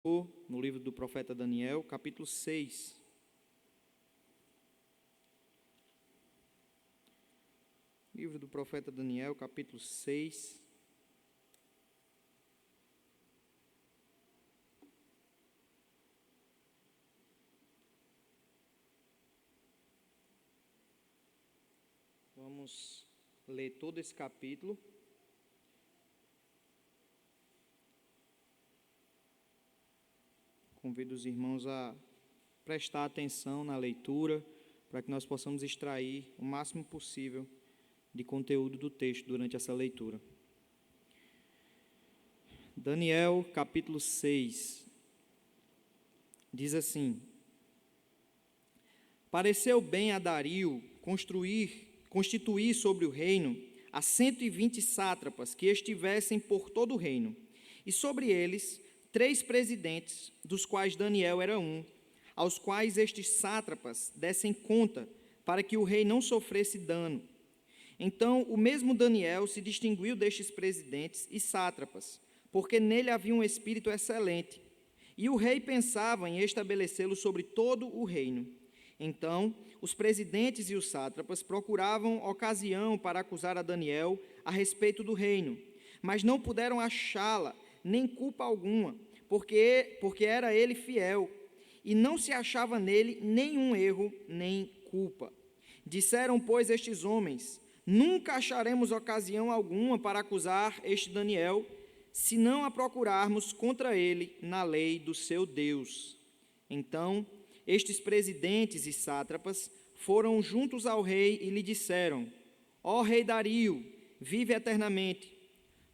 No livro do profeta Daniel, capítulo 6. Livro do profeta Daniel, capítulo 6. Vamos ler todo esse capítulo. Convido os irmãos a prestar atenção na leitura, para que nós possamos extrair o máximo possível de conteúdo do texto durante essa leitura. Daniel, capítulo 6, diz assim: Pareceu bem a Dario constituir sobre o reino a 120 sátrapas que estivessem por todo o reino, e sobre eles 3 presidentes, dos quais Daniel era um, aos quais estes sátrapas dessem conta, para que o rei não sofresse dano. Então, o mesmo Daniel se distinguiu destes presidentes e sátrapas, porque nele havia um espírito excelente, e o rei pensava em estabelecê-lo sobre todo o reino. Então, os presidentes e os sátrapas procuravam ocasião para acusar a Daniel a respeito do reino, mas não puderam achá-la, nem culpa alguma, porque era ele fiel, e não se achava nele nenhum erro, nem culpa. Disseram, pois, estes homens: nunca acharemos ocasião alguma para acusar este Daniel, se não a procurarmos contra ele na lei do seu Deus. Então, estes presidentes e sátrapas foram juntos ao rei e lhe disseram: ó rei Dario, vive eternamente.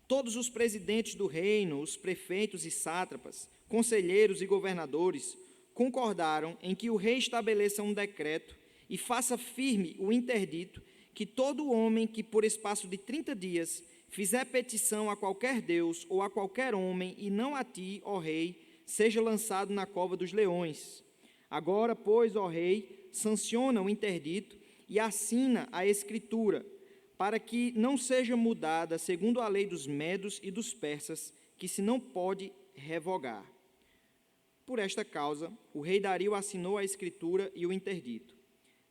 Todos os presidentes do reino, os prefeitos e sátrapas, conselheiros e governadores, concordaram em que o rei estabeleça um decreto e faça firme o interdito que todo homem que por espaço de 30 dias fizer petição a qualquer deus ou a qualquer homem, e não a ti, ó rei, seja lançado na cova dos leões. Agora, pois, ó rei, sanciona o interdito e assina a escritura, para que não seja mudada segundo a lei dos medos e dos persas, que se não pode revogar. Por esta causa, o rei Dario assinou a escritura e o interdito.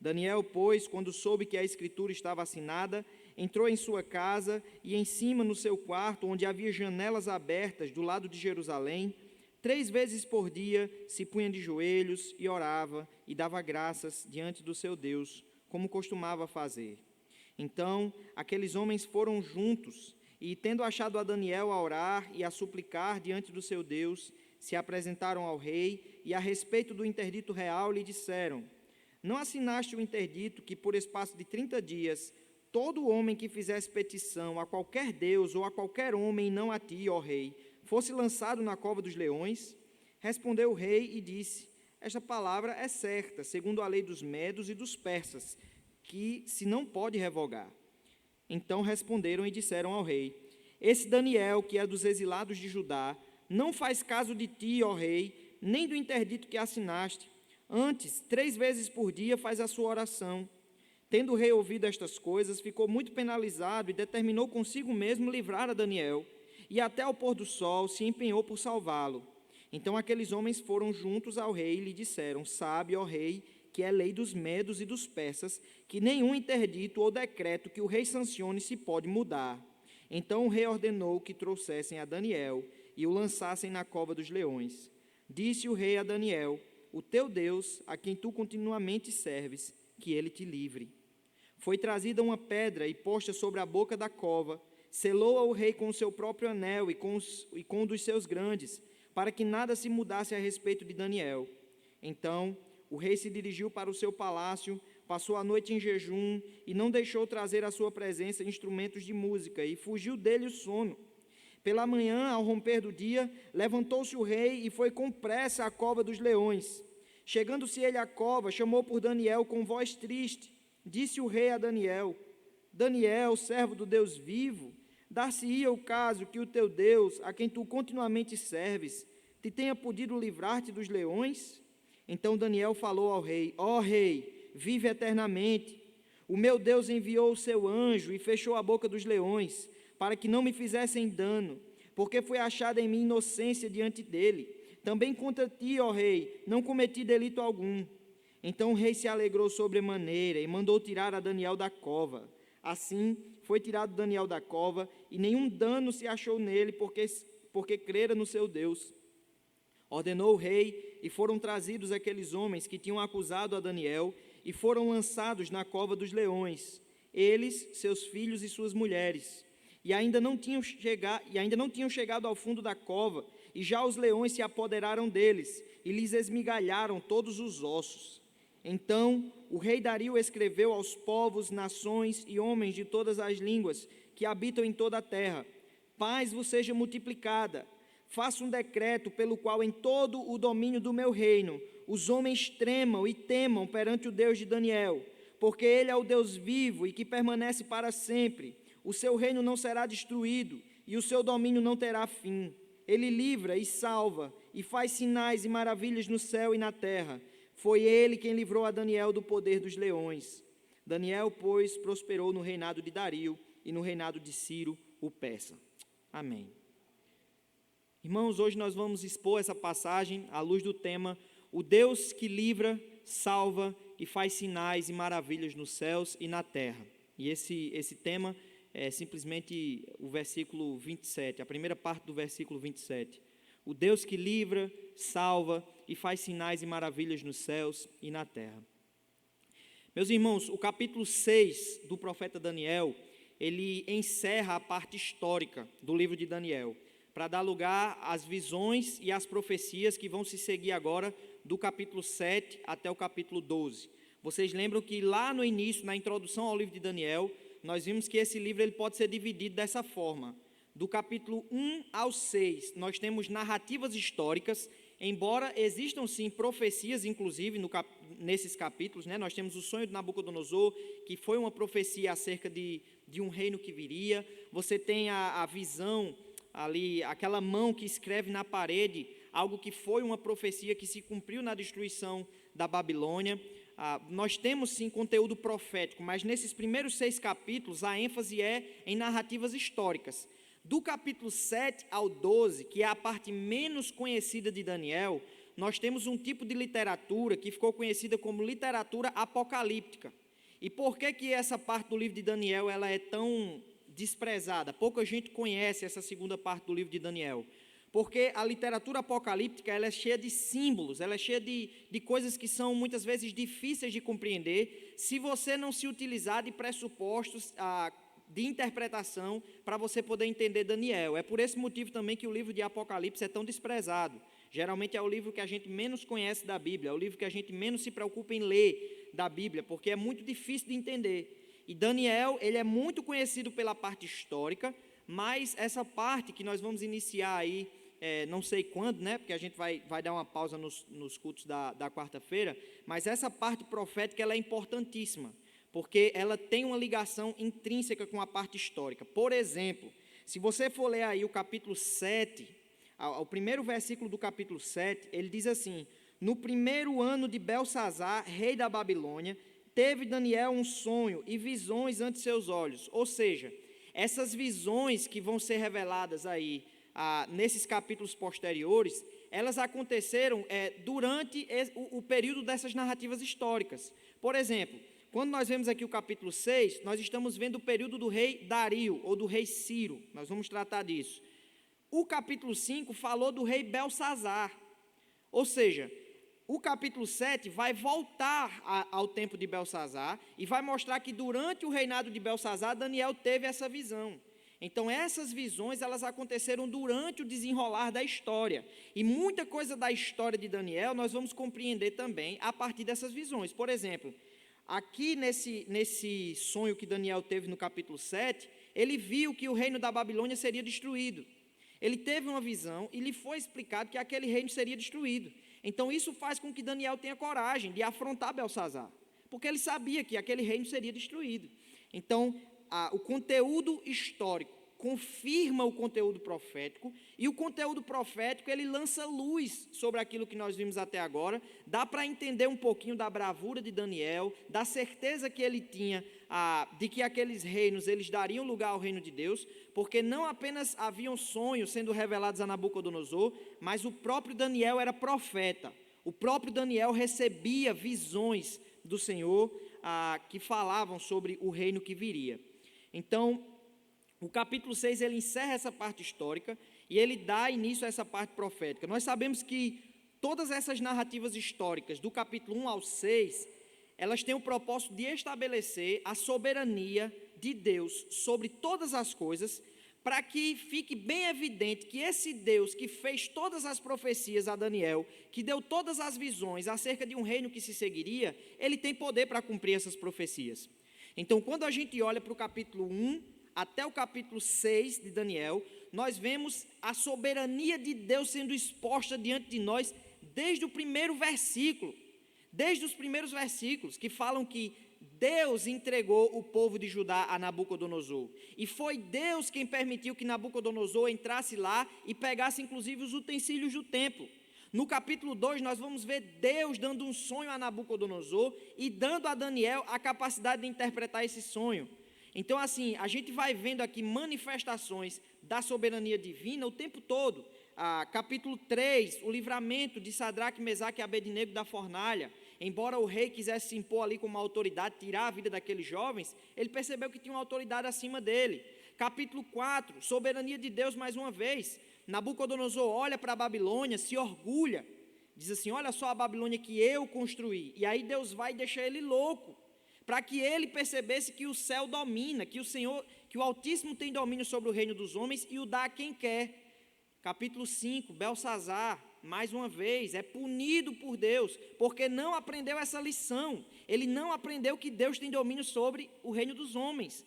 Daniel, pois, quando soube que a escritura estava assinada, entrou em sua casa e em cima no seu quarto, onde havia janelas abertas do lado de Jerusalém, 3 vezes por dia se punha de joelhos e orava e dava graças diante do seu Deus, como costumava fazer. Então, aqueles homens foram juntos e, tendo achado a Daniel a orar e a suplicar diante do seu Deus, se apresentaram ao rei e, a respeito do interdito real, lhe disseram: não assinaste o interdito que, por espaço de 30 dias, todo homem que fizesse petição a qualquer deus ou a qualquer homem, não a ti, ó rei, fosse lançado na cova dos leões? Respondeu o rei e disse: esta palavra é certa, segundo a lei dos medos e dos persas, que se não pode revogar. Então responderam e disseram ao rei: esse Daniel, que é dos exilados de Judá, não faz caso de ti, ó rei, nem do interdito que assinaste. Antes, 3 vezes por dia faz a sua oração. Tendo o rei ouvido estas coisas, ficou muito penalizado e determinou consigo mesmo livrar a Daniel, e até ao pôr do sol se empenhou por salvá-lo. Então aqueles homens foram juntos ao rei e lhe disseram: sabe, ó rei, que é lei dos medos e dos persas, que nenhum interdito ou decreto que o rei sancione se pode mudar. Então o rei ordenou que trouxessem a Daniel e o lançassem na cova dos leões. Disse o rei a Daniel: o teu Deus, a quem tu continuamente serves, que ele te livre. Foi trazida uma pedra e posta sobre a boca da cova, selou-a o rei com o seu próprio anel e com um dos seus grandes, para que nada se mudasse a respeito de Daniel. Então o rei se dirigiu para o seu palácio, passou a noite em jejum e não deixou trazer à sua presença instrumentos de música, e fugiu dele o sono. Pela manhã, ao romper do dia, levantou-se o rei e foi com pressa à cova dos leões. Chegando-se ele à cova, chamou por Daniel com voz triste. Disse o rei a Daniel: Daniel, servo do Deus vivo, dar-se-ia o caso que o teu Deus, a quem tu continuamente serves, te tenha podido livrar-te dos leões? Então Daniel falou ao rei: ó rei, vive eternamente. O meu Deus enviou o seu anjo e fechou a boca dos leões, para que não me fizessem dano, porque foi achada em mim inocência diante dele. Também contra ti, ó rei, não cometi delito algum. Então o rei se alegrou sobremaneira e mandou tirar a Daniel da cova. Assim foi tirado Daniel da cova, e nenhum dano se achou nele, porque crera no seu Deus. Ordenou o rei, e foram trazidos aqueles homens que tinham acusado a Daniel, e foram lançados na cova dos leões, eles, seus filhos e suas mulheres. E ainda não tinham chegado ao fundo da cova, e já os leões se apoderaram deles, e lhes esmigalharam todos os ossos. Então o rei Dario escreveu aos povos, nações e homens de todas as línguas que habitam em toda a terra: paz vos seja multiplicada. Faça um decreto pelo qual em todo o domínio do meu reino os homens tremam e temam perante o Deus de Daniel, porque ele é o Deus vivo e que permanece para sempre. O seu reino não será destruído e o seu domínio não terá fim. Ele livra e salva e faz sinais e maravilhas no céu e na terra. Foi ele quem livrou a Daniel do poder dos leões. Daniel, pois, prosperou no reinado de Dario e no reinado de Ciro, o persa. Amém. Irmãos, hoje nós vamos expor essa passagem à luz do tema: o Deus que livra, salva e faz sinais e maravilhas nos céus e na terra. E esse tema é simplesmente o versículo 27, a primeira parte do versículo 27. O Deus que livra, salva e faz sinais e maravilhas nos céus e na terra. Meus irmãos, o capítulo 6 do profeta Daniel, ele encerra a parte histórica do livro de Daniel, para dar lugar às visões e às profecias que vão se seguir agora do capítulo 7 até o capítulo 12. Vocês lembram que lá no início, na introdução ao livro de Daniel, nós vimos que esse livro ele pode ser dividido dessa forma. Do capítulo 1 ao 6, nós temos narrativas históricas, embora existam sim profecias, inclusive nesses capítulos, né? Nós temos o sonho de Nabucodonosor, que foi uma profecia acerca de um reino que viria. Você tem a visão ali, aquela mão que escreve na parede, algo que foi uma profecia que se cumpriu na destruição da Babilônia. Nós temos sim conteúdo profético, mas nesses primeiros 6 capítulos a ênfase é em narrativas históricas. Do capítulo 7 ao 12, que é a parte menos conhecida de Daniel, nós temos um tipo de literatura que ficou conhecida como literatura apocalíptica. E por que essa parte do livro de Daniel ela é tão desprezada? Pouca gente conhece essa segunda parte do livro de Daniel. Porque a literatura apocalíptica ela é cheia de símbolos, ela é cheia de coisas que são muitas vezes difíceis de compreender, se você não se utilizar de pressupostos de interpretação para você poder entender Daniel. É por esse motivo também que o livro de Apocalipse é tão desprezado. Geralmente é o livro que a gente menos conhece da Bíblia, é o livro que a gente menos se preocupa em ler da Bíblia, porque é muito difícil de entender. E Daniel, ele é muito conhecido pela parte histórica, mas essa parte que nós vamos iniciar aí, não sei quando, né? Porque a gente vai dar uma pausa nos cultos da quarta-feira, mas essa parte profética ela é importantíssima, porque ela tem uma ligação intrínseca com a parte histórica. Por exemplo, se você for ler aí o capítulo 7, o primeiro versículo do capítulo 7, ele diz assim: no primeiro ano de Belsazar, rei da Babilônia, teve Daniel um sonho e visões ante seus olhos. Ou seja, essas visões que vão ser reveladas aí nesses capítulos posteriores, elas aconteceram durante o período dessas narrativas históricas. Por exemplo, quando nós vemos aqui o capítulo 6, nós estamos vendo o período do rei Dario, ou do rei Ciro, nós vamos tratar disso. O capítulo 5 falou do rei Belsazar, ou seja, o capítulo 7 vai voltar ao tempo de Belsazar, e vai mostrar que durante o reinado de Belsazar, Daniel teve essa visão. Então essas visões, elas aconteceram durante o desenrolar da história, e muita coisa da história de Daniel, nós vamos compreender também a partir dessas visões. Por exemplo, aqui nesse sonho que Daniel teve no capítulo 7, ele viu que o reino da Babilônia seria destruído. Ele teve uma visão e lhe foi explicado que aquele reino seria destruído. Então isso faz com que Daniel tenha coragem de afrontar Belsazar, porque ele sabia que aquele reino seria destruído. Então o conteúdo histórico confirma o conteúdo profético, e o conteúdo profético, ele lança luz sobre aquilo que nós vimos até agora. Dá para entender um pouquinho da bravura de Daniel, da certeza que ele tinha de que aqueles reinos, eles dariam lugar ao reino de Deus, porque não apenas haviam sonhos sendo revelados a Nabucodonosor, mas o próprio Daniel era profeta. O próprio Daniel recebia visões do Senhor que falavam sobre o reino que viria. Então, o capítulo 6, ele encerra essa parte histórica e ele dá início a essa parte profética. Nós sabemos que todas essas narrativas históricas, do capítulo 1 ao 6, elas têm o propósito de estabelecer a soberania de Deus sobre todas as coisas, para que fique bem evidente que esse Deus que fez todas as profecias a Daniel, que deu todas as visões acerca de um reino que se seguiria, ele tem poder para cumprir essas profecias. Então, quando a gente olha para o capítulo 1 até o capítulo 6 de Daniel, nós vemos a soberania de Deus sendo exposta diante de nós desde o primeiro versículo, desde os primeiros versículos, que falam que Deus entregou o povo de Judá a Nabucodonosor, e foi Deus quem permitiu que Nabucodonosor entrasse lá e pegasse inclusive os utensílios do templo. No capítulo 2 nós vamos ver Deus dando um sonho a Nabucodonosor e dando a Daniel a capacidade de interpretar esse sonho. Então, assim, a gente vai vendo aqui manifestações da soberania divina o tempo todo. Capítulo 3, o livramento de Sadraque, Mesaque e Abednego da fornalha. Embora o rei quisesse se impor ali como autoridade, tirar a vida daqueles jovens, ele percebeu que tinha uma autoridade acima dele. Capítulo 4, soberania de Deus mais uma vez. Nabucodonosor olha para a Babilônia, se orgulha, diz assim: olha só a Babilônia que eu construí. E aí Deus vai deixar ele louco, para que ele percebesse que o céu domina, que o Senhor, que o Altíssimo tem domínio sobre o reino dos homens e o dá a quem quer. Capítulo 5, Belsazar, mais uma vez, é punido por Deus, porque não aprendeu essa lição. Ele não aprendeu que Deus tem domínio sobre o reino dos homens.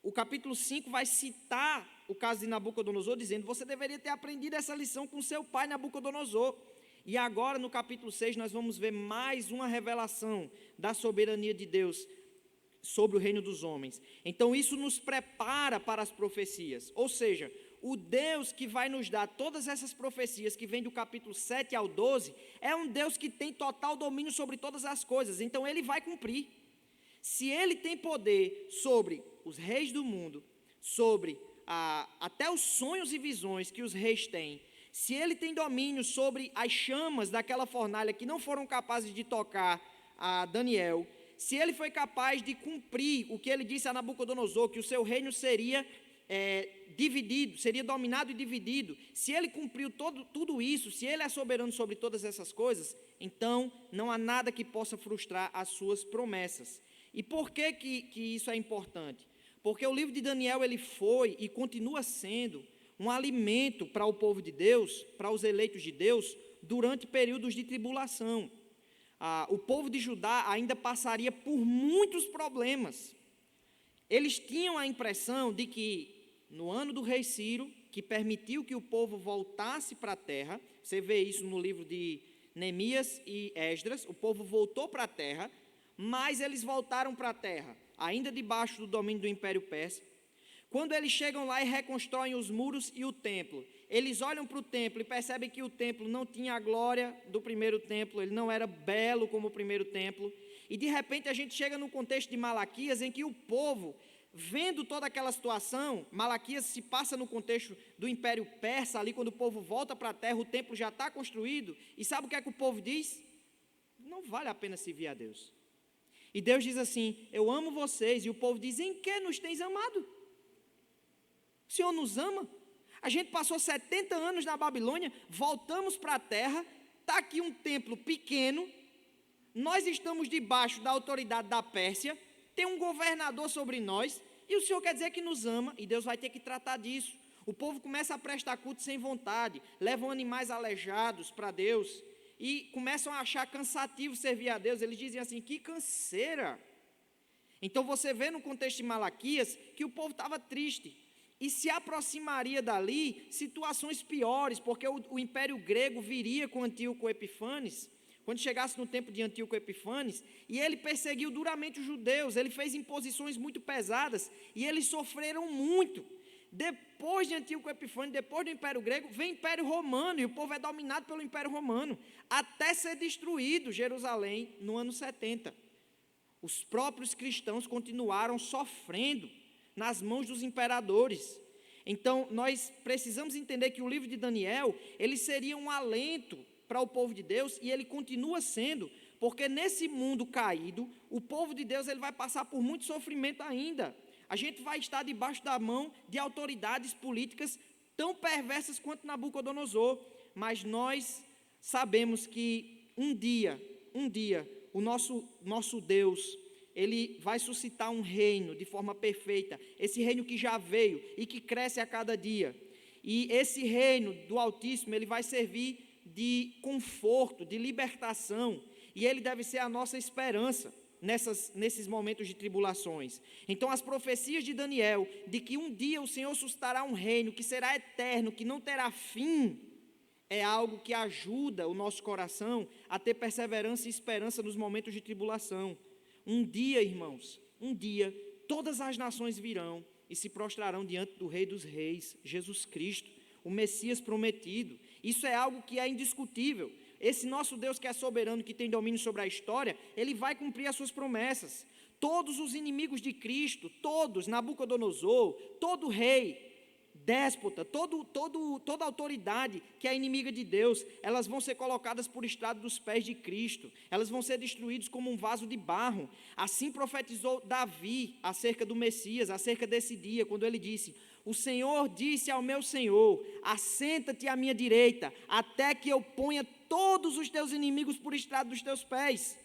O capítulo 5 vai citar o caso de Nabucodonosor, dizendo: você deveria ter aprendido essa lição com seu pai Nabucodonosor. E agora, no capítulo 6, nós vamos ver mais uma revelação da soberania de Deus sobre o reino dos homens. Então isso nos prepara para as profecias, ou seja, o Deus que vai nos dar todas essas profecias, que vem do capítulo 7 ao 12, é um Deus que tem total domínio sobre todas as coisas, então ele vai cumprir. Se ele tem poder sobre os reis do mundo, sobre até os sonhos e visões que os reis têm, se ele tem domínio sobre as chamas daquela fornalha que não foram capazes de tocar a Daniel, se ele foi capaz de cumprir o que ele disse a Nabucodonosor, que o seu reino seria dividido, seria dominado e dividido, se ele cumpriu tudo isso, se ele é soberano sobre todas essas coisas, então não há nada que possa frustrar as suas promessas. E por que isso é importante? Porque o livro de Daniel, ele foi e continua sendo um alimento para o povo de Deus, para os eleitos de Deus, durante períodos de tribulação. O povo de Judá ainda passaria por muitos problemas. Eles tinham a impressão de que, no ano do rei Ciro, que permitiu que o povo voltasse para a terra, você vê isso no livro de Neemias e Esdras, o povo voltou para a terra, mas eles voltaram para a terra, ainda debaixo do domínio do Império Persa. Quando eles chegam lá e reconstroem os muros e o templo, eles olham para o templo e percebem que o templo não tinha a glória do primeiro templo, ele não era belo como o primeiro templo, e de repente a gente chega no contexto de Malaquias, em que o povo, vendo toda aquela situação, Malaquias se passa no contexto do Império Persa, ali quando o povo volta para a terra, o templo já está construído, e sabe o que é que o povo diz? Não vale a pena servir a Deus. E Deus diz assim: eu amo vocês, e o povo diz: em que nos tens amado? O Senhor nos ama? A gente passou 70 anos na Babilônia, voltamos para a terra, está aqui um templo pequeno, nós estamos debaixo da autoridade da Pérsia, tem um governador sobre nós, e o Senhor quer dizer que nos ama, e Deus vai ter que tratar disso. O povo começa a prestar culto sem vontade, levam animais aleijados para Deus, e começam a achar cansativo servir a Deus. Eles dizem assim: que canseira. Então você vê no contexto de Malaquias que o povo estava triste, e se aproximaria dali situações piores, porque o Império Grego viria com Antíoco Epifanes, quando chegasse no tempo de Antíoco Epifanes, e ele perseguiu duramente os judeus, ele fez imposições muito pesadas, e eles sofreram muito. Depois de Antíoco Epifânio, depois do Império Grego, vem o Império Romano, e o povo é dominado pelo Império Romano, até ser destruído Jerusalém no ano 70. Os próprios cristãos continuaram sofrendo nas mãos dos imperadores. Então, nós precisamos entender que o livro de Daniel, ele seria um alento para o povo de Deus, e ele continua sendo, porque nesse mundo caído, o povo de Deus ele vai passar por muito sofrimento ainda. A gente vai estar debaixo da mão de autoridades políticas tão perversas quanto Nabucodonosor, mas nós sabemos que um dia, o nosso Deus, ele vai suscitar um reino de forma perfeita, esse reino que já veio e que cresce a cada dia. E esse reino do Altíssimo, ele vai servir de conforto, de libertação, e ele deve ser a nossa esperança nesses momentos de tribulações. Então as profecias de Daniel, de que um dia o Senhor suscitará um reino que será eterno, que não terá fim, é algo que ajuda o nosso coração a ter perseverança e esperança nos momentos de tribulação. Um dia, irmãos, todas as nações virão e se prostrarão diante do Rei dos Reis, Jesus Cristo, o Messias prometido. Isso é algo que é indiscutível. Esse nosso Deus que é soberano, que tem domínio sobre a história, ele vai cumprir as suas promessas. Todos os inimigos de Cristo, todos, Nabucodonosor, todo rei, déspota, toda autoridade que é inimiga de Deus, elas vão ser colocadas por estrado dos pés de Cristo, elas vão ser destruídas como um vaso de barro. Assim profetizou Davi acerca do Messias, acerca desse dia, quando ele disse: o Senhor disse ao meu Senhor, assenta-te à minha direita, até que eu ponha todos os teus inimigos por estrado dos teus pés.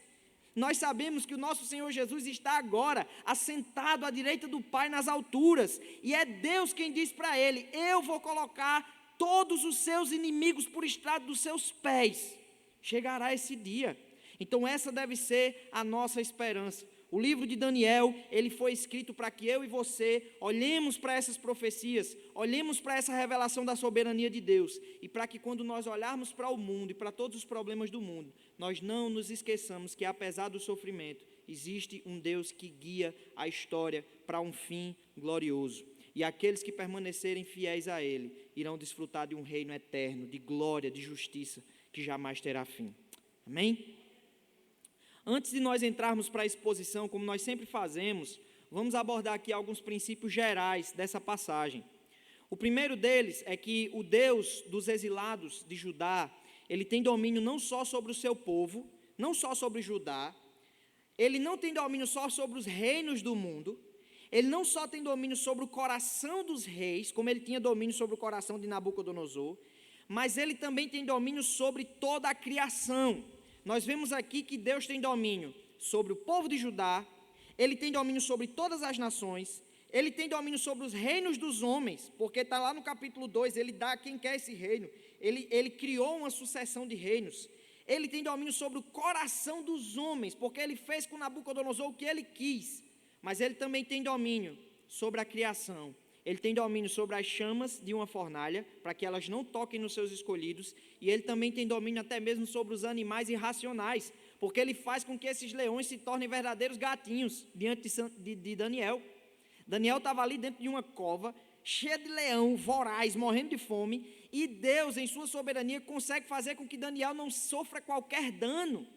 Nós sabemos que o nosso Senhor Jesus está agora assentado à direita do Pai nas alturas, e é Deus quem diz para ele: eu vou colocar todos os seus inimigos por estrado dos seus pés. Chegará esse dia. Então essa deve ser a nossa esperança. O livro de Daniel, ele foi escrito para que eu e você olhemos para essas profecias, olhemos para essa revelação da soberania de Deus, e para que quando nós olharmos para o mundo e para todos os problemas do mundo, nós não nos esqueçamos que apesar do sofrimento, existe um Deus que guia a história para um fim glorioso. E aqueles que permanecerem fiéis a Ele, irão desfrutar de um reino eterno, de glória, de justiça, que jamais terá fim. Amém? Antes de nós entrarmos para a exposição, como nós sempre fazemos, vamos abordar aqui alguns princípios gerais dessa passagem. O primeiro deles é que o Deus dos exilados de Judá, ele tem domínio não só sobre o seu povo, não só sobre Judá, ele não tem domínio só sobre os reinos do mundo, ele não só tem domínio sobre o coração dos reis, como ele tinha domínio sobre o coração de Nabucodonosor, mas ele também tem domínio sobre toda a criação. Nós vemos aqui que Deus tem domínio sobre o povo de Judá, ele tem domínio sobre todas as nações, ele tem domínio sobre os reinos dos homens, porque está lá no capítulo 2, ele dá a quem quer esse reino, ele criou uma sucessão de reinos. Ele tem domínio sobre o coração dos homens, porque ele fez com Nabucodonosor o que ele quis, mas ele também tem domínio sobre a criação. Ele tem domínio sobre as chamas de uma fornalha, para que elas não toquem nos seus escolhidos, e ele também tem domínio até mesmo sobre os animais irracionais, porque ele faz com que esses leões se tornem verdadeiros gatinhos diante de Daniel. Daniel estava ali dentro de uma cova, cheia de leão, voraz, morrendo de fome, e Deus, em sua soberania, consegue fazer com que Daniel não sofra qualquer dano.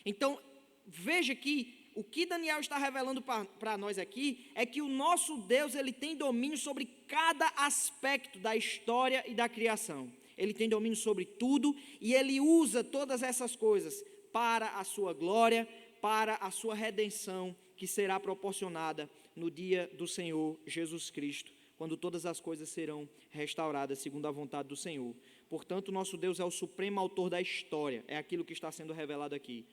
Então, veja que o que Daniel está revelando para nós aqui é que o nosso Deus, ele tem domínio sobre cada aspecto da história e da criação. Ele tem domínio sobre tudo e ele usa todas essas coisas para a sua glória, para a sua redenção, que será proporcionada no dia do Senhor Jesus Cristo, quando todas as coisas serão restauradas segundo a vontade do Senhor. Portanto, nosso Deus é o supremo autor da história, é aquilo que está sendo revelado aqui.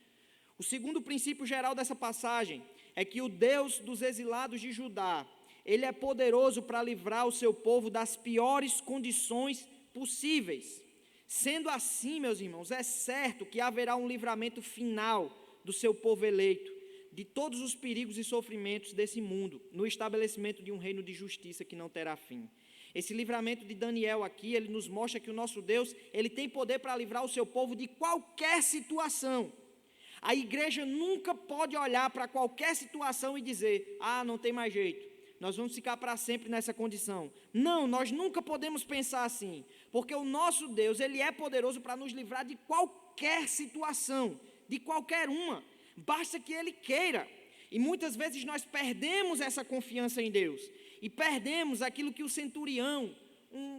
O segundo princípio geral dessa passagem é que o Deus dos exilados de Judá, ele é poderoso para livrar o seu povo das piores condições possíveis. Sendo assim, meus irmãos, é certo que haverá um livramento final do seu povo eleito, de todos os perigos e sofrimentos desse mundo, no estabelecimento de um reino de justiça que não terá fim. Esse livramento de Daniel aqui, ele nos mostra que o nosso Deus, ele tem poder para livrar o seu povo de qualquer situação. A igreja nunca pode olhar para qualquer situação e dizer: ah, não tem mais jeito, nós vamos ficar para sempre nessa condição. Não, nós nunca podemos pensar assim, porque o nosso Deus, Ele é poderoso para nos livrar de qualquer situação, de qualquer uma, basta que Ele queira. E muitas vezes nós perdemos essa confiança em Deus, e perdemos aquilo que o centurião,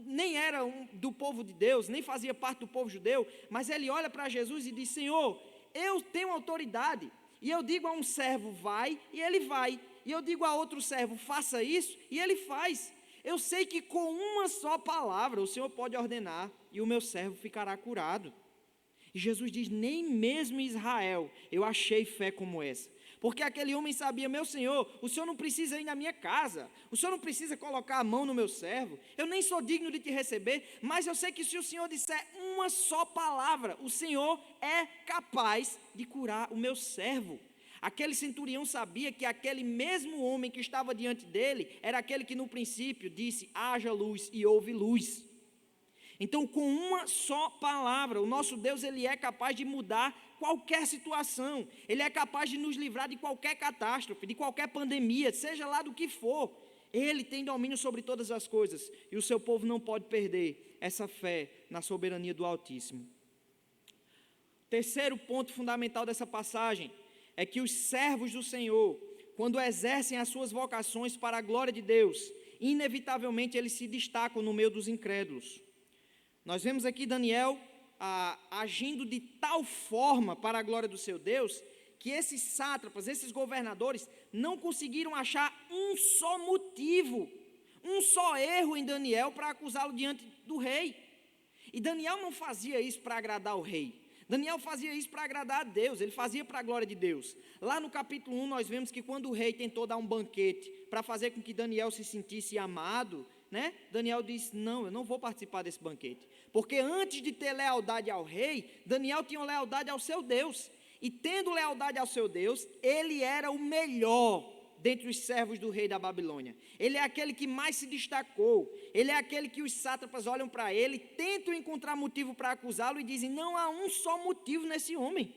nem era do povo de Deus, nem fazia parte do povo judeu, mas ele olha para Jesus e diz: Senhor, eu tenho autoridade, e eu digo a um servo, vai, e ele vai, e eu digo a outro servo, faça isso, e ele faz. Eu sei que com uma só palavra o Senhor pode ordenar, e o meu servo ficará curado. E Jesus diz: nem mesmo em Israel eu achei fé como essa. Porque aquele homem sabia: meu Senhor, o Senhor não precisa ir na minha casa, o Senhor não precisa colocar a mão no meu servo, eu nem sou digno de te receber, mas eu sei que se o Senhor disser uma só palavra, o Senhor é capaz de curar o meu servo. Aquele centurião sabia que aquele mesmo homem que estava diante dele, era aquele que no princípio disse: haja luz, e houve luz. Então, com uma só palavra, o nosso Deus, Ele é capaz de mudar qualquer situação. Ele é capaz de nos livrar de qualquer catástrofe, de qualquer pandemia, seja lá do que for. Ele tem domínio sobre todas as coisas, e o seu povo não pode perder essa fé na soberania do Altíssimo. Terceiro ponto fundamental dessa passagem é que os servos do Senhor, quando exercem as suas vocações para a glória de Deus, inevitavelmente eles se destacam no meio dos incrédulos. Nós vemos aqui Daniel agindo de tal forma para a glória do seu Deus, que esses sátrapas, esses governadores, não conseguiram achar um só motivo, um só erro em Daniel para acusá-lo diante do rei. E Daniel não fazia isso para agradar o rei, Daniel fazia isso para agradar a Deus, ele fazia para a glória de Deus. Lá no capítulo 1 nós vemos que quando o rei tentou dar um banquete para fazer com que Daniel se sentisse amado, Daniel disse: não, eu não vou participar desse banquete, porque antes de ter lealdade ao rei, Daniel tinha lealdade ao seu Deus, e tendo lealdade ao seu Deus, ele era o melhor dentre os servos do rei da Babilônia. Ele é aquele que mais se destacou, ele é aquele que os sátrapas olham para ele, tentam encontrar motivo para acusá-lo e dizem: não há um só motivo nesse homem,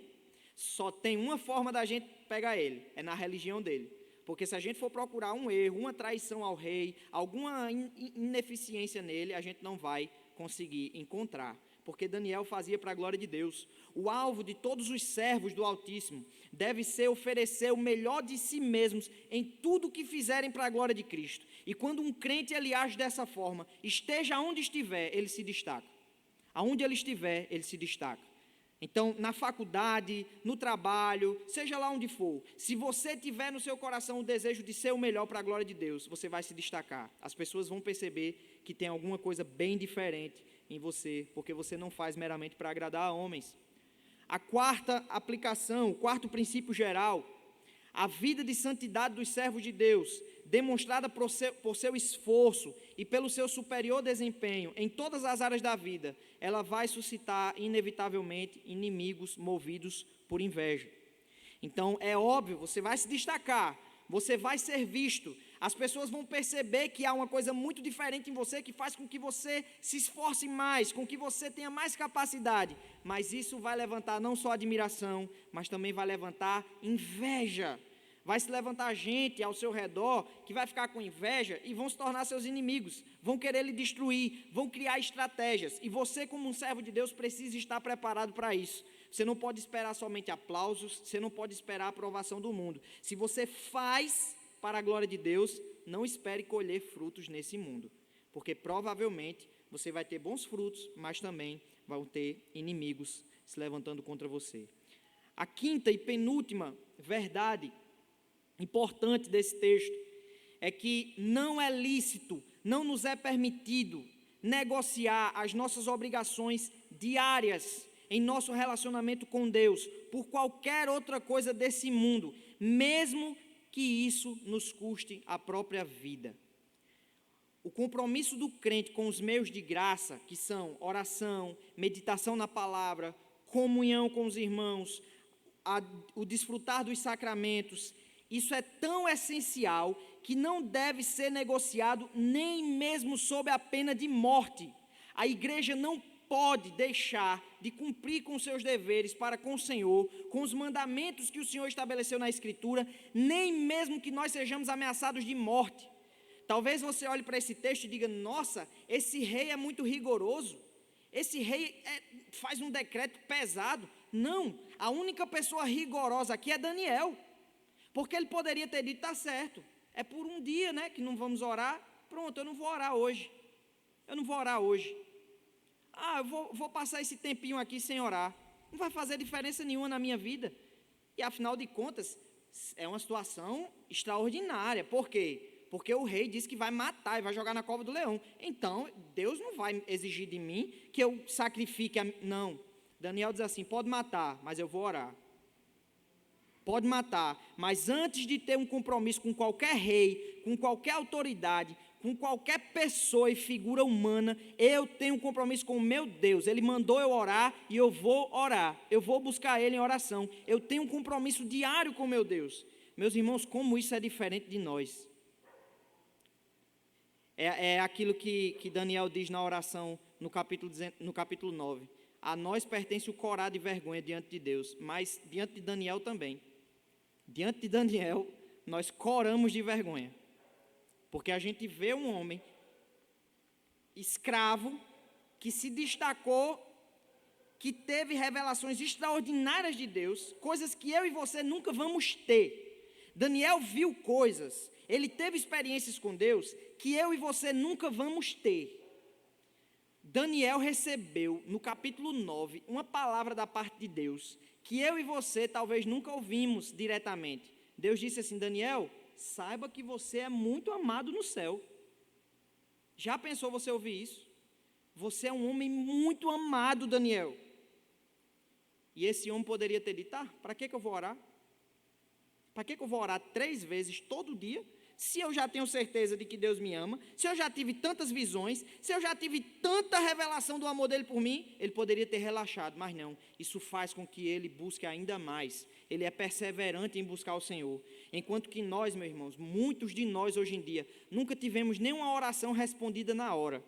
só tem uma forma da gente pegar ele, é na religião dele. Porque se a gente for procurar um erro, uma traição ao rei, alguma ineficiência nele, a gente não vai conseguir encontrar. Porque Daniel fazia para a glória de Deus. O alvo de todos os servos do Altíssimo deve ser oferecer o melhor de si mesmos em tudo que fizerem para a glória de Cristo. E quando um crente ele age dessa forma, esteja onde estiver, ele se destaca. Aonde ele estiver, ele se destaca. Então, na faculdade, no trabalho, seja lá onde for, se você tiver no seu coração o desejo de ser o melhor para a glória de Deus, você vai se destacar. As pessoas vão perceber que tem alguma coisa bem diferente em você, porque você não faz meramente para agradar a homens. A quarta aplicação, o quarto princípio geral: a vida de santidade dos servos de Deus, demonstrada por seu esforço e pelo seu superior desempenho em todas as áreas da vida, ela vai suscitar inevitavelmente inimigos movidos por inveja. Então é óbvio, você vai se destacar, você vai ser visto, as pessoas vão perceber que há uma coisa muito diferente em você, que faz com que você se esforce mais, com que você tenha mais capacidade, mas isso vai levantar não só admiração, mas também vai levantar inveja. Vai se levantar gente ao seu redor que vai ficar com inveja e vão se tornar seus inimigos, vão querer lhe destruir, vão criar estratégias, e você, como um servo de Deus, precisa estar preparado para isso. Você não pode esperar somente aplausos, você não pode esperar a aprovação do mundo. Se você faz para a glória de Deus, não espere colher frutos nesse mundo, porque provavelmente você vai ter bons frutos, mas também vão ter inimigos se levantando contra você. A quinta e penúltima verdade importante desse texto é que não é lícito, não nos é permitido negociar as nossas obrigações diárias em nosso relacionamento com Deus por qualquer outra coisa desse mundo, mesmo que isso nos custe a própria vida. O compromisso do crente com os meios de graça, que são oração, meditação na palavra, comunhão com os irmãos, o desfrutar dos sacramentos, isso é tão essencial que não deve ser negociado nem mesmo sob a pena de morte. A igreja não pode deixar de cumprir com seus deveres para com o Senhor, com os mandamentos que o Senhor estabeleceu na Escritura, nem mesmo que nós sejamos ameaçados de morte. Talvez você olhe para esse texto e diga: nossa, esse rei é muito rigoroso, esse rei faz um decreto pesado. Não, a única pessoa rigorosa aqui é Daniel, porque ele poderia ter dito: está certo, é por um dia, né, que não vamos orar, pronto, eu não vou orar hoje, eu vou passar esse tempinho aqui sem orar, não vai fazer diferença nenhuma na minha vida. E afinal de contas, é uma situação extraordinária. Por quê? Porque o rei disse que vai matar e vai jogar na cova do leão. Então, Deus não vai exigir de mim que eu sacrifique. Não. Daniel diz assim: pode matar, mas eu vou orar. Pode matar, mas antes de ter um compromisso com qualquer rei, com qualquer autoridade, com qualquer pessoa e figura humana, eu tenho um compromisso com o meu Deus. Ele mandou eu orar e eu vou orar. Eu vou buscar Ele em oração. Eu tenho um compromisso diário com o meu Deus. Meus irmãos, como isso é diferente de nós. É aquilo que Daniel diz na oração no capítulo 9. A nós pertence o corar de vergonha diante de Deus, mas diante de Daniel também. Diante de Daniel, nós coramos de vergonha. Porque a gente vê um homem escravo que se destacou, que teve revelações extraordinárias de Deus, coisas que eu e você nunca vamos ter. Daniel viu coisas, ele teve experiências com Deus que eu e você nunca vamos ter. Daniel recebeu, no capítulo 9, uma palavra da parte de Deus, que eu e você talvez nunca ouvimos diretamente. Deus disse assim: Daniel, saiba que você é muito amado no céu. Já pensou você ouvir isso? Você é um homem muito amado, Daniel. E esse homem poderia ter dito: para que eu vou orar? Para que eu vou orar 3 vezes todo dia, se eu já tenho certeza de que Deus me ama, se eu já tive tantas visões, se eu já tive tanta revelação do amor dele por mim? Ele poderia ter relaxado, mas não. Isso faz com que ele busque ainda mais. Ele é perseverante em buscar o Senhor. Enquanto que nós, meus irmãos, muitos de nós hoje em dia, nunca tivemos nenhuma oração respondida na hora.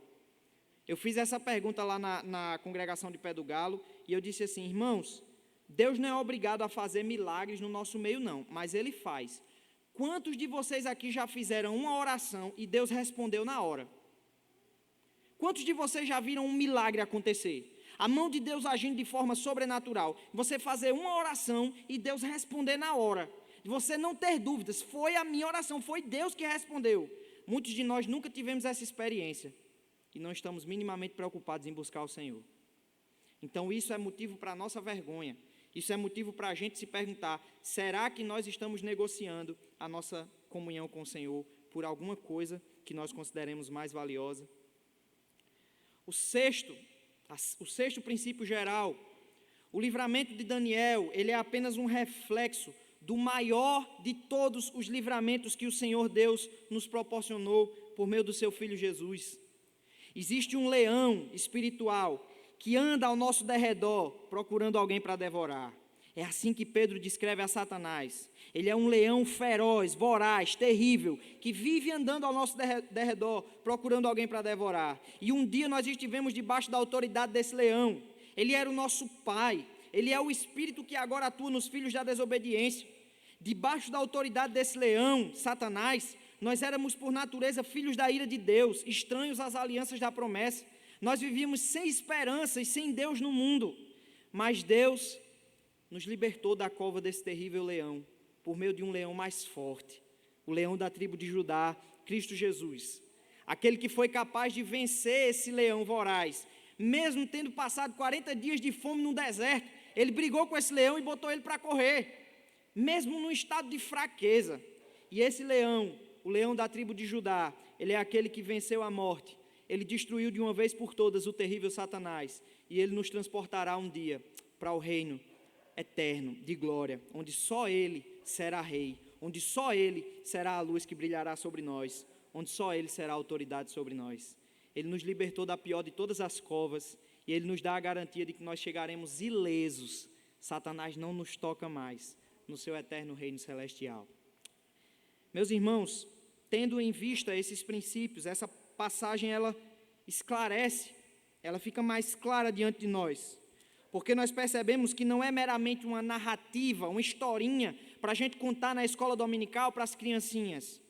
Eu fiz essa pergunta lá na congregação de Pé do Galo, e eu disse assim: irmãos, Deus não é obrigado a fazer milagres no nosso meio não, mas Ele faz. Quantos de vocês aqui já fizeram uma oração e Deus respondeu na hora? Quantos de vocês já viram um milagre acontecer? A mão de Deus agindo de forma sobrenatural. Você fazer uma oração e Deus responder na hora. Você não ter dúvidas, foi a minha oração, foi Deus que respondeu. Muitos de nós nunca tivemos essa experiência e não estamos minimamente preocupados em buscar o Senhor. Então isso é motivo para a nossa vergonha. Isso é motivo para a gente se perguntar: será que nós estamos negociando a nossa comunhão com o Senhor por alguma coisa que nós consideremos mais valiosa? O sexto princípio geral, o livramento de Daniel, ele é apenas um reflexo do maior de todos os livramentos que o Senhor Deus nos proporcionou por meio do seu Filho Jesus. Existe um leão espiritual que anda ao nosso derredor procurando alguém para devorar. É assim que Pedro descreve a Satanás. Ele é um leão feroz, voraz, terrível, que vive andando ao nosso derredor procurando alguém para devorar. E um dia nós estivemos debaixo da autoridade desse leão. Ele era o nosso pai. Ele é o espírito que agora atua nos filhos da desobediência. Debaixo da autoridade desse leão, Satanás, nós éramos por natureza filhos da ira de Deus, estranhos às alianças da promessa. Nós vivíamos sem esperança e sem Deus no mundo, mas Deus nos libertou da cova desse terrível leão, por meio de um leão mais forte, o leão da tribo de Judá, Cristo Jesus, aquele que foi capaz de vencer esse leão voraz, mesmo tendo passado 40 dias de fome no deserto. Ele brigou com esse leão e botou ele para correr, mesmo num estado de fraqueza. E esse leão, o leão da tribo de Judá, ele é aquele que venceu a morte. Ele destruiu de uma vez por todas o terrível Satanás, e ele nos transportará um dia para o reino eterno de glória, onde só ele será rei, onde só ele será a luz que brilhará sobre nós, onde só ele será a autoridade sobre nós. Ele nos libertou da pior de todas as covas, e ele nos dá a garantia de que nós chegaremos ilesos. Satanás não nos toca mais no seu eterno reino celestial. Meus irmãos, tendo em vista esses princípios, essa passagem ela esclarece, ela fica mais clara diante de nós, porque nós percebemos que não é meramente uma narrativa, uma historinha para a gente contar na escola dominical para as criancinhas.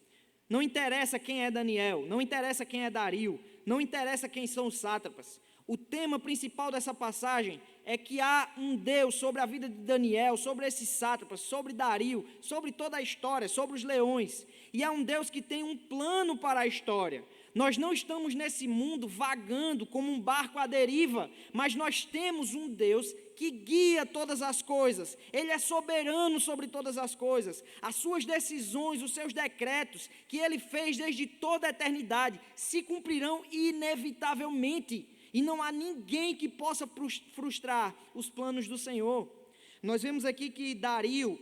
Não interessa quem é Daniel, não interessa quem é Dario, não interessa quem são os sátrapas. O tema principal dessa passagem é que há um Deus sobre a vida de Daniel, sobre esses sátrapas, sobre Dario, sobre toda a história, sobre os leões. E há um Deus que tem um plano para a história. Nós não estamos nesse mundo vagando como um barco à deriva, mas nós temos um Deus que guia todas as coisas. Ele é soberano sobre todas as coisas. As suas decisões, os seus decretos, que Ele fez desde toda a eternidade, se cumprirão inevitavelmente. E não há ninguém que possa frustrar os planos do Senhor. Nós vemos aqui que Dario,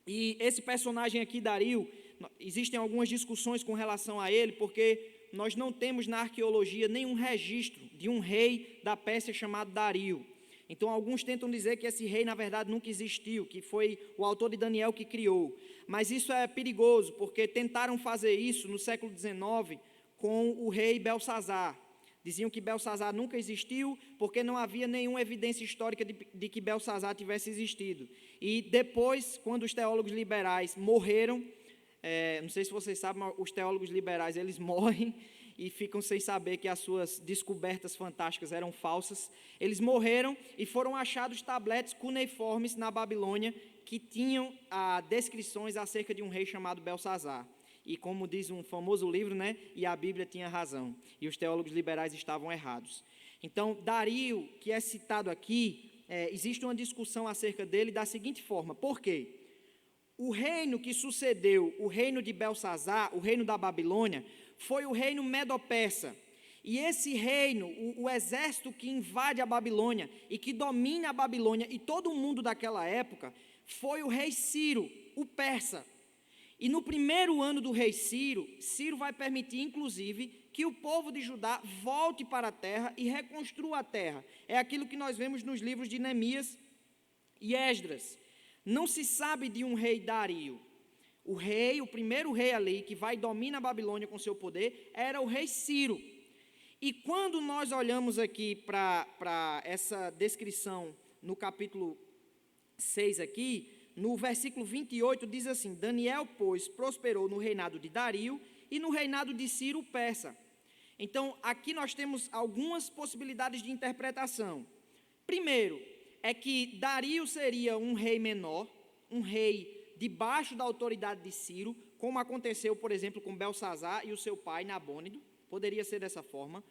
e esse personagem aqui, Dario, existem algumas discussões com relação a ele, porque nós não temos na arqueologia nenhum registro de um rei da Pérsia chamado Dario. Então alguns tentam dizer que esse rei na verdade nunca existiu, que foi o autor de Daniel que criou. Mas isso é perigoso, porque tentaram fazer isso no século XIX com o rei Belsazar. Diziam que Belsazar nunca existiu, porque não havia nenhuma evidência histórica de que Belsazar tivesse existido. E depois, quando os teólogos liberais morreram, não sei se vocês sabem, mas os teólogos liberais, eles morrem e ficam sem saber que as suas descobertas fantásticas eram falsas. Eles morreram e foram achados tabletes cuneiformes na Babilônia que tinham descrições acerca de um rei chamado Belsazar. E como diz um famoso livro, né? E a Bíblia tinha razão. E os teólogos liberais estavam errados. Então, Dario, que é citado aqui, existe uma discussão acerca dele da seguinte forma. Por quê? O reino que sucedeu o reino de Belsazar, o reino da Babilônia, foi o reino Medo-Persa. E esse reino, o exército que invade a Babilônia e que domina a Babilônia e todo o mundo daquela época, foi o rei Ciro, o persa. E no primeiro ano do rei Ciro, Ciro vai permitir, inclusive, que o povo de Judá volte para a terra e reconstrua a terra. É aquilo que nós vemos nos livros de Neemias e Esdras. Não se sabe de um rei Dario. O primeiro rei ali, que vai dominar a Babilônia com seu poder, era o rei Ciro. E quando nós olhamos aqui para essa descrição no capítulo 6 aqui, no versículo 28 diz assim: Daniel, pois, prosperou no reinado de Dario e no reinado de Ciro, o persa. Então, aqui nós temos algumas possibilidades de interpretação. Primeiro, é que Dario seria um rei menor, um rei debaixo da autoridade de Ciro, como aconteceu, por exemplo, com Belsazar e o seu pai, Nabônido. Poderia ser dessa forma.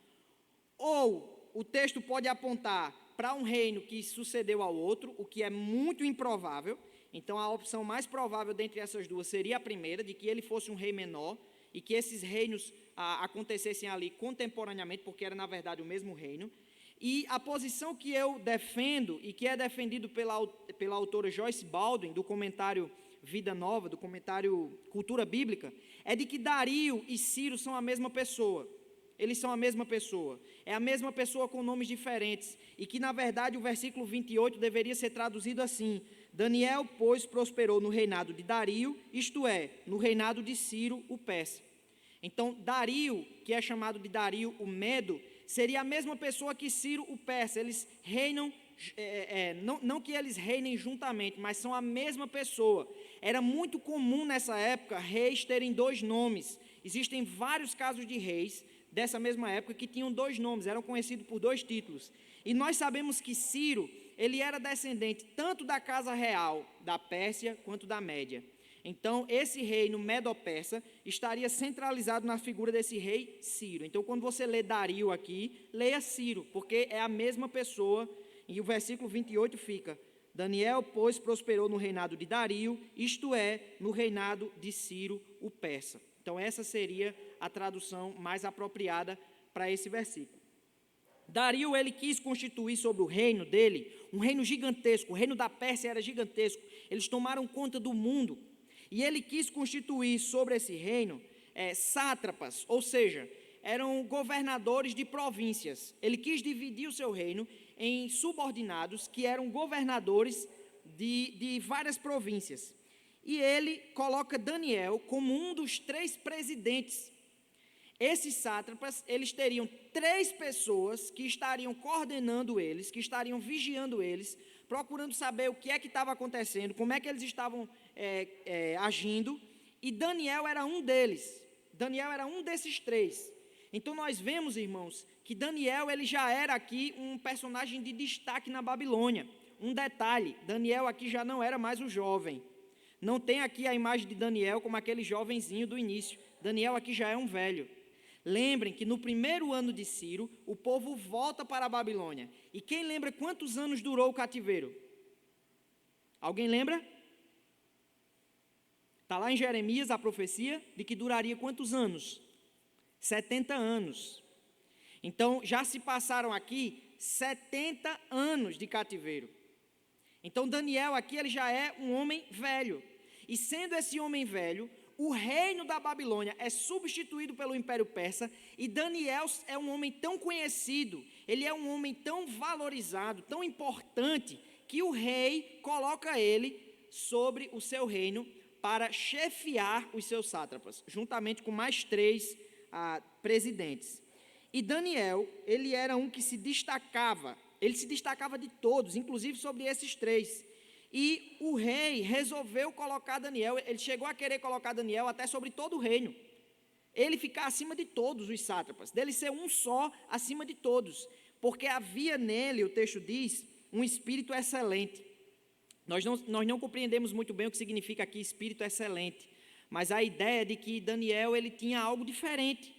Ou o texto pode apontar para um reino que sucedeu ao outro, o que é muito improvável. Então, a opção mais provável dentre essas duas seria a primeira, de que ele fosse um rei menor e que esses reinos acontecessem ali contemporaneamente, porque era, na verdade, o mesmo reino. E a posição que eu defendo, e que é defendido pela autora Joyce Baldwin, do comentário Vida Nova, do comentário Cultura Bíblica, é de que Dario e Ciro são a mesma pessoa. Eles são a mesma pessoa. É a mesma pessoa com nomes diferentes. E que, na verdade, o versículo 28 deveria ser traduzido assim: Daniel, pois, prosperou no reinado de Dario, isto é, no reinado de Ciro, o persa. Então, Dario, que é chamado de Dario o Medo, seria a mesma pessoa que Ciro o persa. Eles reinam, não que eles reinem juntamente, mas são a mesma pessoa. Era muito comum nessa época reis terem dois nomes. Existem vários casos de reis dessa mesma época que tinham dois nomes, eram conhecidos por dois títulos. E nós sabemos que Ciro, ele era descendente tanto da casa real da Pérsia quanto da Média. Então, esse reino Medo-Persa estaria centralizado na figura desse rei Ciro. Então, quando você lê Dario aqui, leia Ciro, porque é a mesma pessoa. E o versículo 28 fica: Daniel, pois, prosperou no reinado de Dario, isto é, no reinado de Ciro, o persa. Então, essa seria a tradução mais apropriada para esse versículo. Dario, ele quis constituir sobre o reino dele um reino gigantesco. O reino da Pérsia era gigantesco. Eles tomaram conta do mundo. E ele quis constituir sobre esse reino sátrapas, ou seja, eram governadores de províncias. Ele quis dividir o seu reino em subordinados que eram governadores de várias províncias. E ele coloca Daniel como um dos 3 presidentes. Esses sátrapas, eles teriam 3 pessoas que estariam coordenando eles, que estariam vigiando eles, procurando saber o que é que estava acontecendo, como é que eles estavam agindo, e Daniel era um deles. Daniel era um desses 3. Então nós vemos, irmãos, que Daniel ele já era aqui um personagem de destaque na Babilônia. Um detalhe, Daniel aqui já não era mais o jovem. Não tem aqui a imagem de Daniel como aquele jovenzinho do início. Daniel aqui já é um velho. Lembrem que no primeiro ano de Ciro, o povo volta para a Babilônia. E quem lembra quantos anos durou o cativeiro? Alguém lembra? Está lá em Jeremias a profecia de que duraria quantos anos? 70 anos. Então, já se passaram aqui 70 anos de cativeiro. Então, Daniel aqui, ele já é um homem velho. E sendo esse homem velho, o reino da Babilônia é substituído pelo Império Persa, e Daniel é um homem tão conhecido, ele é um homem tão valorizado, tão importante, que o rei coloca ele sobre o seu reino para chefiar os seus sátrapas, juntamente com mais 3 presidentes. E Daniel, ele era um que se destacava, ele se destacava de todos, inclusive sobre esses 3. E o rei resolveu colocar Daniel, ele chegou a querer colocar Daniel até sobre todo o reino. Ele ficar acima de todos os sátrapas, dele ser um só acima de todos, porque havia nele, o texto diz, um espírito excelente. Nós não compreendemos muito bem o que significa aqui espírito excelente, mas a ideia é de que Daniel ele tinha algo diferente.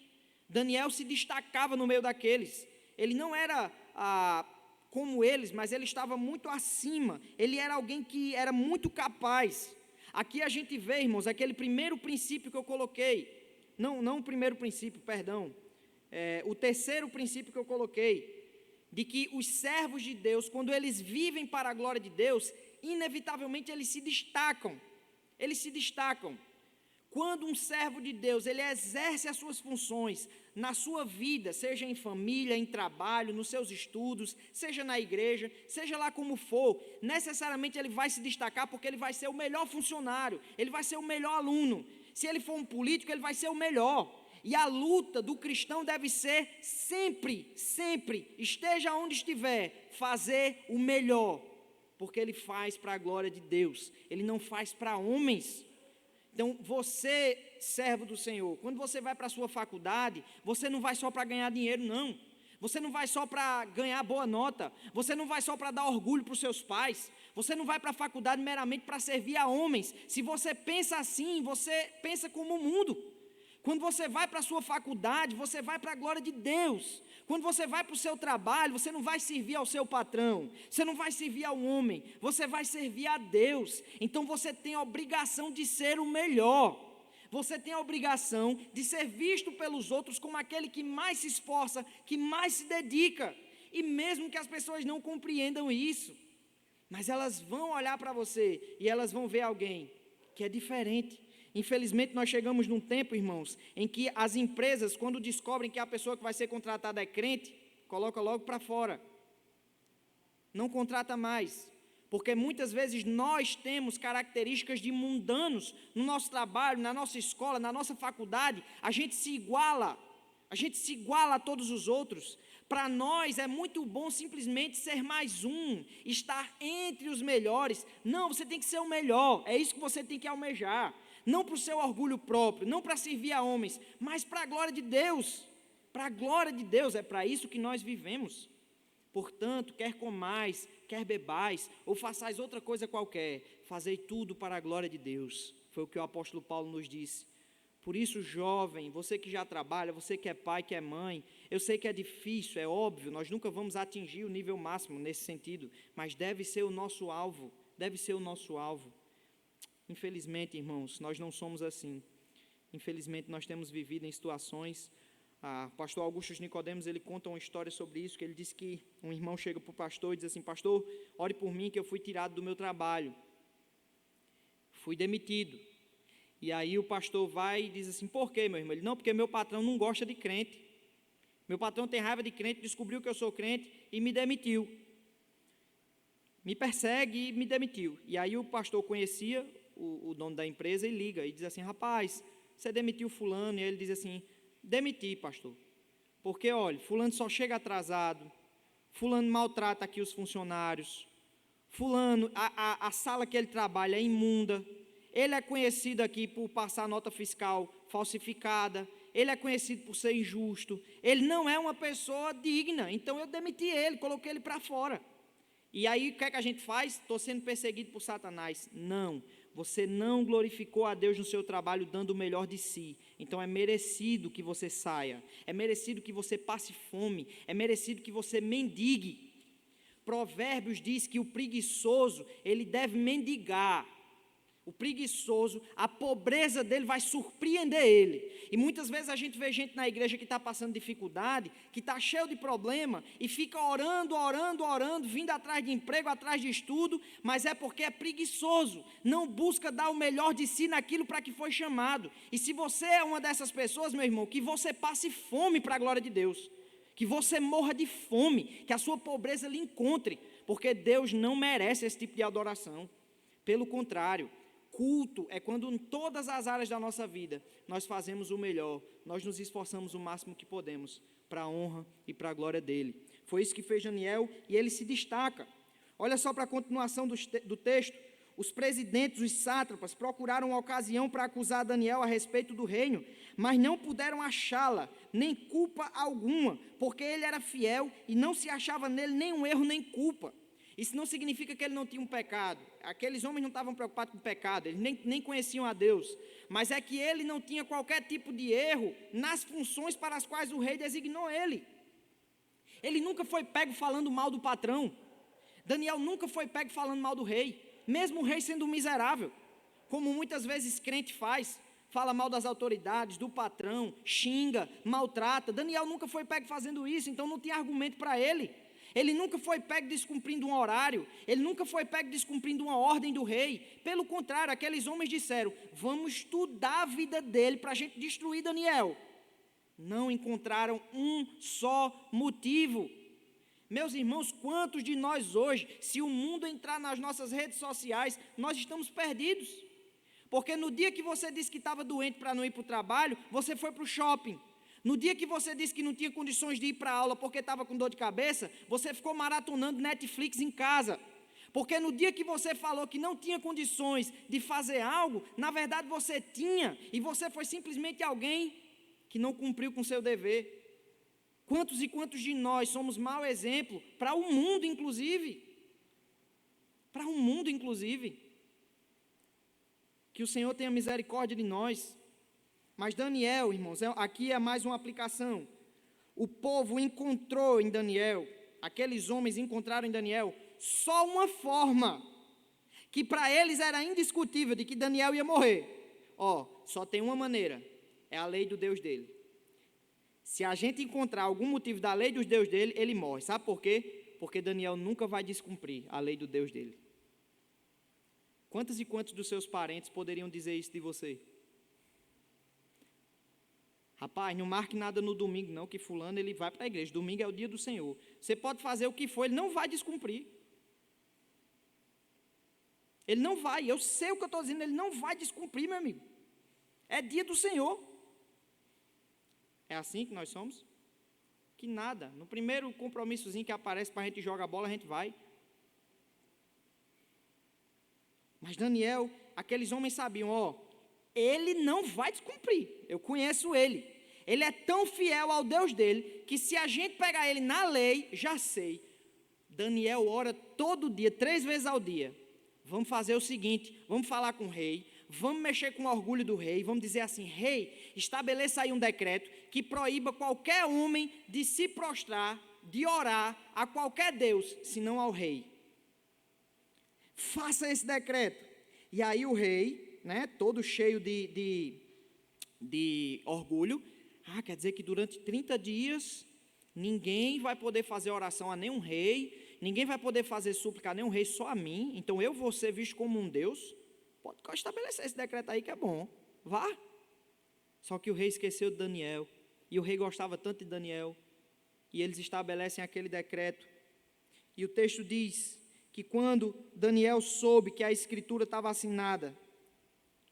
Daniel se destacava no meio daqueles, ele não era como eles, mas ele estava muito acima, ele era alguém que era muito capaz. Aqui a gente vê, irmãos, aquele primeiro princípio que eu coloquei, não o primeiro princípio, perdão, o terceiro princípio que eu coloquei, de que os servos de Deus, quando eles vivem para a glória de Deus, inevitavelmente eles se destacam. Quando um servo de Deus, ele exerce as suas funções na sua vida, seja em família, em trabalho, nos seus estudos, seja na igreja, seja lá como for, necessariamente ele vai se destacar porque ele vai ser o melhor funcionário, ele vai ser o melhor aluno. Se ele for um político, ele vai ser o melhor. E a luta do cristão deve ser sempre, esteja onde estiver, fazer o melhor, porque ele faz para a glória de Deus, ele não faz para homens. Então, você, servo do Senhor, quando você vai para a sua faculdade, você não vai só para ganhar dinheiro, não. Você não vai só para ganhar boa nota. Você não vai só para dar orgulho para os seus pais. Você não vai para a faculdade meramente para servir a homens. Se você pensa assim, você pensa como o mundo. Quando você vai para a sua faculdade, você vai para a glória de Deus. Quando você vai para o seu trabalho, você não vai servir ao seu patrão, você não vai servir ao homem, você vai servir a Deus. Então você tem a obrigação de ser o melhor. Você tem a obrigação de ser visto pelos outros como aquele que mais se esforça, que mais se dedica. E mesmo que as pessoas não compreendam isso, mas elas vão olhar para você e elas vão ver alguém que é diferente. Infelizmente, nós chegamos num tempo, irmãos, em que as empresas, quando descobrem que a pessoa que vai ser contratada é crente, coloca logo para fora. Não contrata mais. Porque muitas vezes nós temos características de mundanos no nosso trabalho, na nossa escola, na nossa faculdade. A gente se iguala a todos os outros. Para nós é muito bom simplesmente ser mais um, estar entre os melhores. Não, você tem que ser o melhor, é isso que você tem que almejar. Não para o seu orgulho próprio, não para servir a homens, mas para a glória de Deus. Para a glória de Deus, é para isso que nós vivemos. Portanto, quer comais, quer bebais, ou façais outra coisa qualquer, fazei tudo para a glória de Deus. Foi o que o apóstolo Paulo nos disse. Por isso, jovem, você que já trabalha, você que é pai, que é mãe, eu sei que é difícil, é óbvio, nós nunca vamos atingir o nível máximo nesse sentido, mas deve ser o nosso alvo, Infelizmente, irmãos, nós não somos assim. Infelizmente, nós temos vivido em situações. O pastor Augusto Nicodemos, ele conta uma história sobre isso, que ele disse que um irmão chega para o pastor e diz assim: pastor, ore por mim que eu fui tirado do meu trabalho. Fui demitido. E aí o pastor vai e diz assim: por quê, meu irmão? Ele: não, porque meu patrão não gosta de crente. Meu patrão tem raiva de crente, descobriu que eu sou crente e me demitiu. Me persegue e me demitiu. E aí o pastor conhecia o dono da empresa e liga e diz assim: rapaz, você demitiu fulano? E ele diz assim: demiti, pastor, porque olha, fulano só chega atrasado, fulano maltrata aqui os funcionários, fulano, a sala que ele trabalha é imunda, ele é conhecido aqui por passar nota fiscal falsificada, ele é conhecido por ser injusto, ele não é uma pessoa digna, então eu demiti ele, coloquei ele para fora. E aí o que é que a gente faz? Estou sendo perseguido por Satanás. Não, você não glorificou a Deus no seu trabalho dando o melhor de si, então é merecido que você saia, é merecido que você passe fome, é merecido que você mendigue. Provérbios diz que o preguiçoso, ele deve mendigar. O preguiçoso, a pobreza dele vai surpreender ele. E muitas vezes a gente vê gente na igreja que está passando dificuldade, que está cheio de problema, e fica orando, vindo atrás de emprego, atrás de estudo, mas é porque é preguiçoso, não busca dar o melhor de si naquilo para que foi chamado. E se você é uma dessas pessoas, meu irmão, que você passe fome para a glória de Deus, que você morra de fome, que a sua pobreza lhe encontre, porque Deus não merece esse tipo de adoração. Pelo contrário, culto é quando em todas as áreas da nossa vida nós fazemos o melhor, nós nos esforçamos o máximo que podemos para a honra e para a glória dele. Foi isso que fez Daniel e ele se destaca. Olha só para a continuação do texto. Os presidentes, os sátrapas, procuraram uma ocasião para acusar Daniel a respeito do reino, mas não puderam achá-la, nem culpa alguma, porque ele era fiel e não se achava nele nenhum erro nem culpa. Isso não significa que ele não tinha um pecado. Aqueles homens não estavam preocupados com o pecado, eles nem conheciam a Deus. Mas é que ele não tinha qualquer tipo de erro nas funções para as quais o rei designou ele. Ele nunca foi pego falando mal do patrão. Daniel nunca foi pego falando mal do rei, mesmo o rei sendo um miserável, como muitas vezes crente faz. Fala mal das autoridades, do patrão, xinga, maltrata. Daniel nunca foi pego fazendo isso, então não tinha argumento para ele. Ele nunca foi pego descumprindo um horário, ele nunca foi pego descumprindo uma ordem do rei. Pelo contrário, aqueles homens disseram: vamos estudar a vida dele para a gente destruir Daniel. Não encontraram um só motivo. Meus irmãos, quantos de nós hoje, se o mundo entrar nas nossas redes sociais, nós estamos perdidos? Porque no dia que você disse que estava doente para não ir para o trabalho, você foi para o shopping. No dia que você disse que não tinha condições de ir para a aula porque estava com dor de cabeça, você ficou maratonando Netflix em casa. Porque no dia que você falou que não tinha condições de fazer algo, na verdade você tinha, e você foi simplesmente alguém que não cumpriu com seu dever. Quantos e quantos de nós somos mau exemplo para o mundo, inclusive? Para o mundo, inclusive. Que o Senhor tenha misericórdia de nós. Mas Daniel, irmãos, aqui é mais uma aplicação. O povo encontrou em Daniel, aqueles homens encontraram em Daniel, só uma forma, que para eles era indiscutível de que Daniel ia morrer. Só tem uma maneira, é a lei do Deus dele. Se a gente encontrar algum motivo da lei dos Deus dele, ele morre. Sabe por quê? Porque Daniel nunca vai descumprir a lei do Deus dele. Quantos e quantos dos seus parentes poderiam dizer isso de você? Rapaz, não marque nada no domingo não, que fulano ele vai para a igreja, domingo é o dia do Senhor. Você pode fazer o que for, ele não vai descumprir. Ele não vai, eu sei o que eu estou dizendo, ele não vai descumprir, meu amigo. É dia do Senhor. É assim que nós somos? Que nada, no primeiro compromissozinho que aparece para a gente jogar a bola, a gente vai. Mas Daniel, aqueles homens sabiam, ele não vai descumprir, eu conheço ele. Ele é tão fiel ao Deus dele, que se a gente pegar ele na lei, já sei. Daniel ora todo dia, 3 vezes ao dia. Vamos fazer o seguinte, vamos falar com o rei, vamos mexer com o orgulho do rei, vamos dizer assim: rei, estabeleça aí um decreto que proíba qualquer homem de se prostrar, de orar a qualquer Deus, senão ao rei. Faça esse decreto. E aí o rei, todo cheio de orgulho, quer dizer que durante 30 dias, ninguém vai poder fazer oração a nenhum rei, ninguém vai poder fazer súplica a nenhum rei, só a mim, então eu vou ser visto como um Deus. Pode estabelecer esse decreto aí que é bom, vá. Só que o rei esqueceu de Daniel, e o rei gostava tanto de Daniel, e eles estabelecem aquele decreto, e o texto diz que quando Daniel soube que a escritura estava assinada,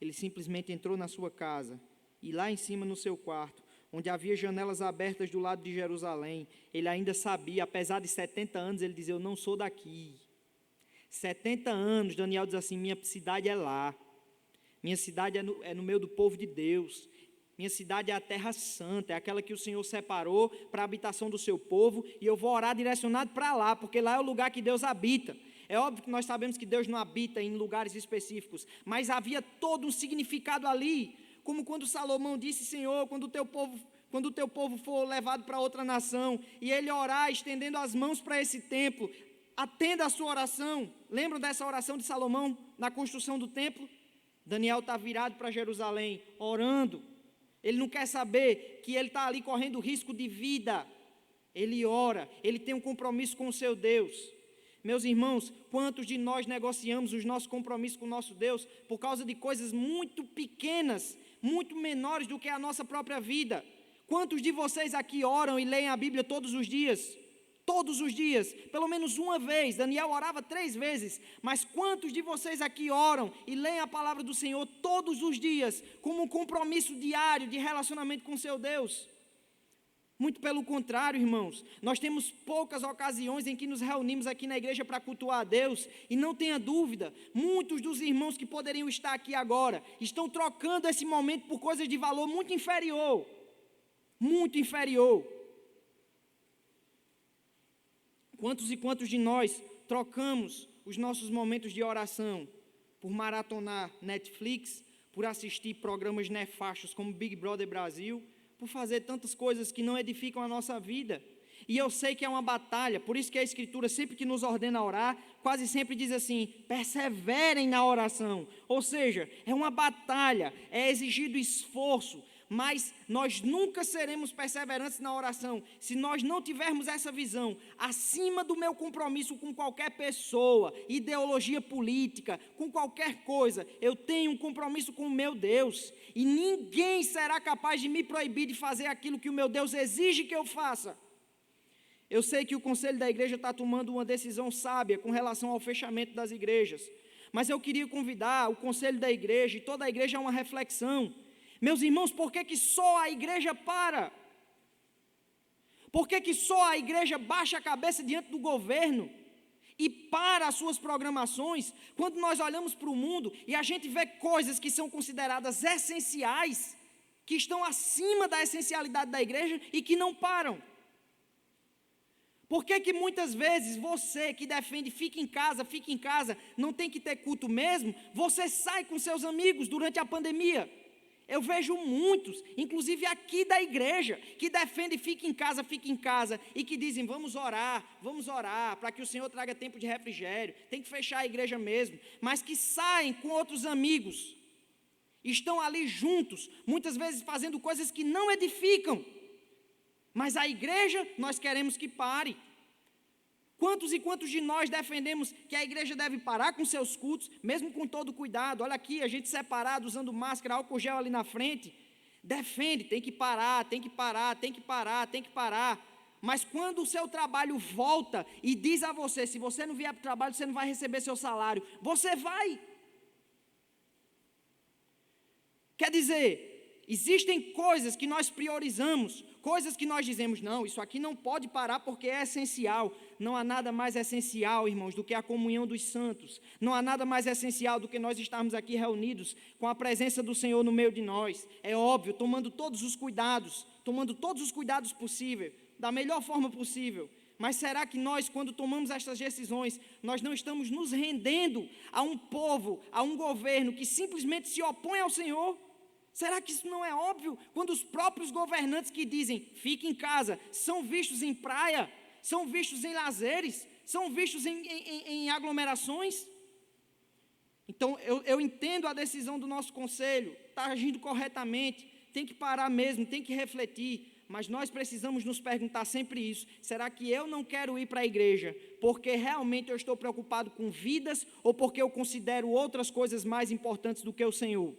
ele simplesmente entrou na sua casa, e lá em cima no seu quarto, onde havia janelas abertas do lado de Jerusalém, ele ainda sabia, apesar de 70 anos, ele dizia: eu não sou daqui. 70 anos, Daniel diz assim: minha cidade é lá. Minha cidade é no meio do povo de Deus. Minha cidade é a terra santa, é aquela que o Senhor separou para a habitação do seu povo, e eu vou orar direcionado para lá, porque lá é o lugar que Deus habita. É óbvio que nós sabemos que Deus não habita em lugares específicos, mas havia todo um significado ali, como quando Salomão disse: Senhor, quando o teu povo for levado para outra nação, e ele orar estendendo as mãos para esse templo, atenda a sua oração. Lembram dessa oração de Salomão na construção do templo? Daniel está virado para Jerusalém, orando. Ele não quer saber que ele está ali correndo risco de vida. Ele ora, ele tem um compromisso com o seu Deus. Meus irmãos, quantos de nós negociamos os nossos compromissos com o nosso Deus por causa de coisas muito pequenas, muito menores do que a nossa própria vida? Quantos de vocês aqui oram e leem a Bíblia todos os dias? Todos os dias, pelo menos uma vez. Daniel orava 3 vezes, mas quantos de vocês aqui oram e leem a palavra do Senhor todos os dias, como um compromisso diário de relacionamento com seu Deus? Muito pelo contrário, irmãos, nós temos poucas ocasiões em que nos reunimos aqui na igreja para cultuar a Deus, e não tenha dúvida, muitos dos irmãos que poderiam estar aqui agora, estão trocando esse momento por coisas de valor muito inferior, muito inferior. Quantos e quantos de nós trocamos os nossos momentos de oração por maratonar Netflix, por assistir programas nefastos como Big Brother Brasil, por fazer tantas coisas que não edificam a nossa vida? E eu sei que é uma batalha, por isso que a Escritura, sempre que nos ordena a orar, quase sempre diz assim: perseverem na oração. Ou seja, é uma batalha, é exigido esforço, mas nós nunca seremos perseverantes na oração se nós não tivermos essa visão. Acima do meu compromisso com qualquer pessoa, ideologia política, com qualquer coisa, eu tenho um compromisso com o meu Deus, e ninguém será capaz de me proibir de fazer aquilo que o meu Deus exige que eu faça. Eu sei que o conselho da igreja está tomando uma decisão sábia com relação ao fechamento das igrejas, mas eu queria convidar o conselho da igreja e toda a igreja a uma reflexão. Meus irmãos, por que só a igreja para? Por que só a igreja baixa a cabeça diante do governo e para as suas programações, quando nós olhamos para o mundo e a gente vê coisas que são consideradas essenciais, que estão acima da essencialidade da igreja e que não param? Por que muitas vezes você que defende fique em casa, não tem que ter culto mesmo, você sai com seus amigos durante a pandemia? Eu vejo muitos, inclusive aqui da igreja, que defendem fique em casa, e que dizem: vamos orar, para que o Senhor traga tempo de refrigério, tem que fechar a igreja mesmo, mas que saem com outros amigos, estão ali juntos, muitas vezes fazendo coisas que não edificam, mas a igreja nós queremos que pare. Quantos e quantos de nós defendemos que a igreja deve parar com seus cultos, mesmo com todo cuidado? Olha aqui, a gente separado, usando máscara, álcool gel ali na frente. Defende, tem que parar. Mas quando o seu trabalho volta e diz a você: se você não vier para o trabalho, você não vai receber seu salário, você vai. Quer dizer, existem coisas que nós priorizamos, coisas que nós dizemos: não, isso aqui não pode parar porque é essencial. Não há nada mais essencial, irmãos, do que a comunhão dos santos. Não há nada mais essencial do que nós estarmos aqui reunidos com a presença do Senhor no meio de nós. É óbvio, tomando todos os cuidados possíveis, da melhor forma possível. Mas será que nós, quando tomamos estas decisões, nós não estamos nos rendendo a um povo, a um governo que simplesmente se opõe ao Senhor? Será que isso não é óbvio? Quando os próprios governantes que dizem fique em casa, são vistos em praia, são vistos em lazeres, são vistos em aglomerações? Então eu entendo a decisão do nosso conselho, está agindo corretamente, tem que parar mesmo, tem que refletir, mas nós precisamos nos perguntar sempre isso: será que eu não quero ir para a igreja porque realmente eu estou preocupado com vidas, ou porque eu considero outras coisas mais importantes do que o Senhor?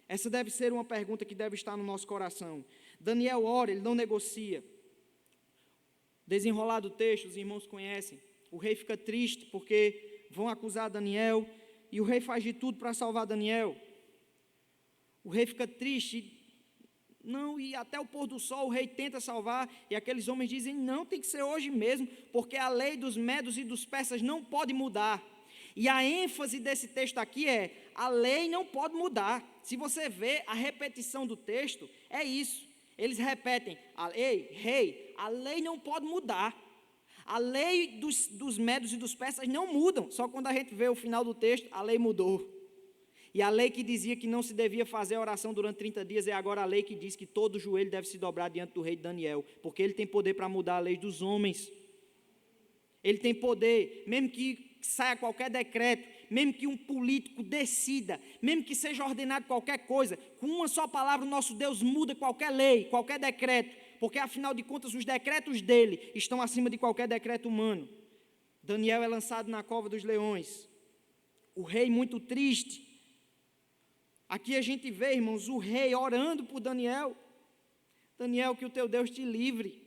Essa deve ser uma pergunta que deve estar no nosso coração. Daniel ora, ele não negocia. Desenrolado o texto, os irmãos conhecem. O rei fica triste porque vão acusar Daniel, e o rei faz de tudo para salvar Daniel. O rei fica triste, não, e até o pôr do sol o rei tenta salvar, e aqueles homens dizem: não, tem que ser hoje mesmo, porque a lei dos medos e dos persas não pode mudar. E a ênfase desse texto aqui é: a lei não pode mudar. Se você vê a repetição do texto, é isso. Eles repetem: ei, rei, a lei não pode mudar. A lei dos medos e dos persas não mudam. Só quando a gente vê o final do texto, a lei mudou. E a lei que dizia que não se devia fazer a oração durante 30 dias, é agora a lei que diz que todo joelho deve se dobrar diante do rei Daniel, porque ele tem poder para mudar a lei dos homens. Ele tem poder, mesmo que saia qualquer decreto, mesmo que um político decida, mesmo que seja ordenado qualquer coisa, com uma só palavra o nosso Deus muda qualquer lei, qualquer decreto, porque afinal de contas os decretos dele estão acima de qualquer decreto humano. Daniel é lançado na cova dos leões, o rei muito triste. Aqui a gente vê, irmãos, o rei orando por Daniel. Daniel, que o teu Deus te livre.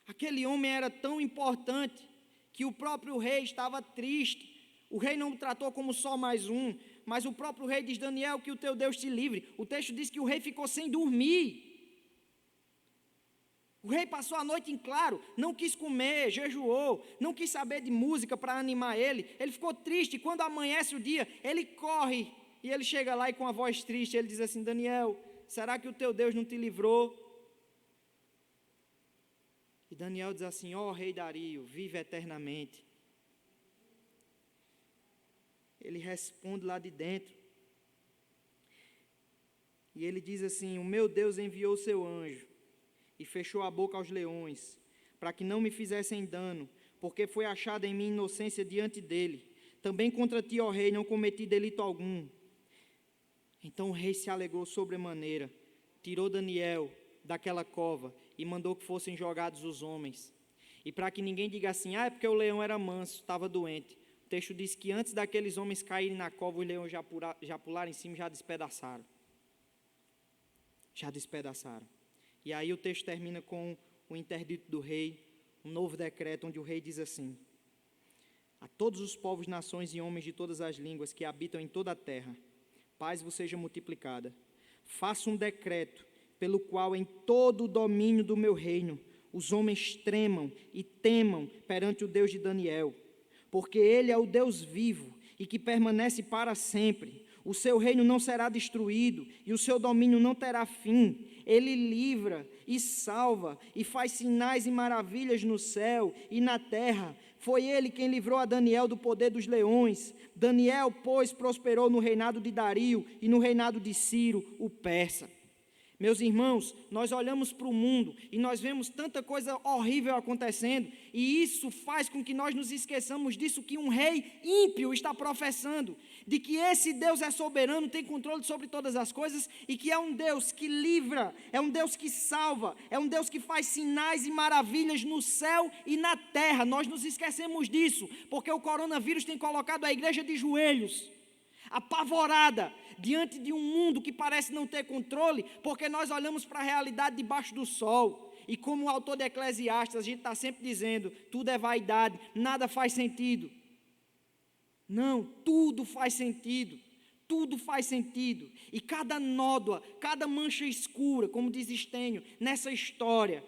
Aquele homem era tão importante que o próprio rei estava triste. O rei não o tratou como só mais um, mas o próprio rei diz: Daniel, que o teu Deus te livre. O texto diz que o rei ficou sem dormir. O rei passou a noite em claro, não quis comer, jejuou, não quis saber de música para animar ele. Ele ficou triste. Quando amanhece o dia, ele corre e ele chega lá e com a voz triste, ele diz assim: Daniel, será que o teu Deus não te livrou? E Daniel diz assim: ó rei Dario, vive eternamente. Ele responde lá de dentro. E ele diz assim: o meu Deus enviou o seu anjo e fechou a boca aos leões, para que não me fizessem dano, porque foi achada em mim inocência diante dele. Também contra ti, ó rei, não cometi delito algum. Então o rei se alegrou sobremaneira, tirou Daniel daquela cova e mandou que fossem jogados os homens. E para que ninguém diga assim: é porque o leão era manso, estava doente. O texto diz que antes daqueles homens caírem na cova, os leões já pularam em cima e já despedaçaram. Já despedaçaram. E aí o texto termina com o interdito do rei, um novo decreto, onde o rei diz assim: a todos os povos, nações e homens de todas as línguas que habitam em toda a terra, paz vos seja multiplicada. Faça um decreto pelo qual em todo o domínio do meu reino os homens tremam e temam perante o Deus de Daniel, porque ele é o Deus vivo e que permanece para sempre. O seu reino não será destruído e o seu domínio não terá fim. Ele livra e salva e faz sinais e maravilhas no céu e na terra. Foi ele quem livrou a Daniel do poder dos leões. Daniel, pois, prosperou no reinado de Dario e no reinado de Ciro, o persa. Meus irmãos, nós olhamos para o mundo e nós vemos tanta coisa horrível acontecendo, e isso faz com que nós nos esqueçamos disso que um rei ímpio está professando, de que esse Deus é soberano, tem controle sobre todas as coisas, e que é um Deus que livra, é um Deus que salva, é um Deus que faz sinais e maravilhas no céu e na terra. Nós nos esquecemos disso, porque o coronavírus tem colocado a igreja de joelhos, apavorada, diante de um mundo que parece não ter controle, porque nós olhamos para a realidade debaixo do sol, e como o autor de Eclesiastes, a gente está sempre dizendo, tudo é vaidade, nada faz sentido. Não, tudo faz sentido, tudo faz sentido, e cada nódoa, cada mancha escura, como diz Estênio, nessa história,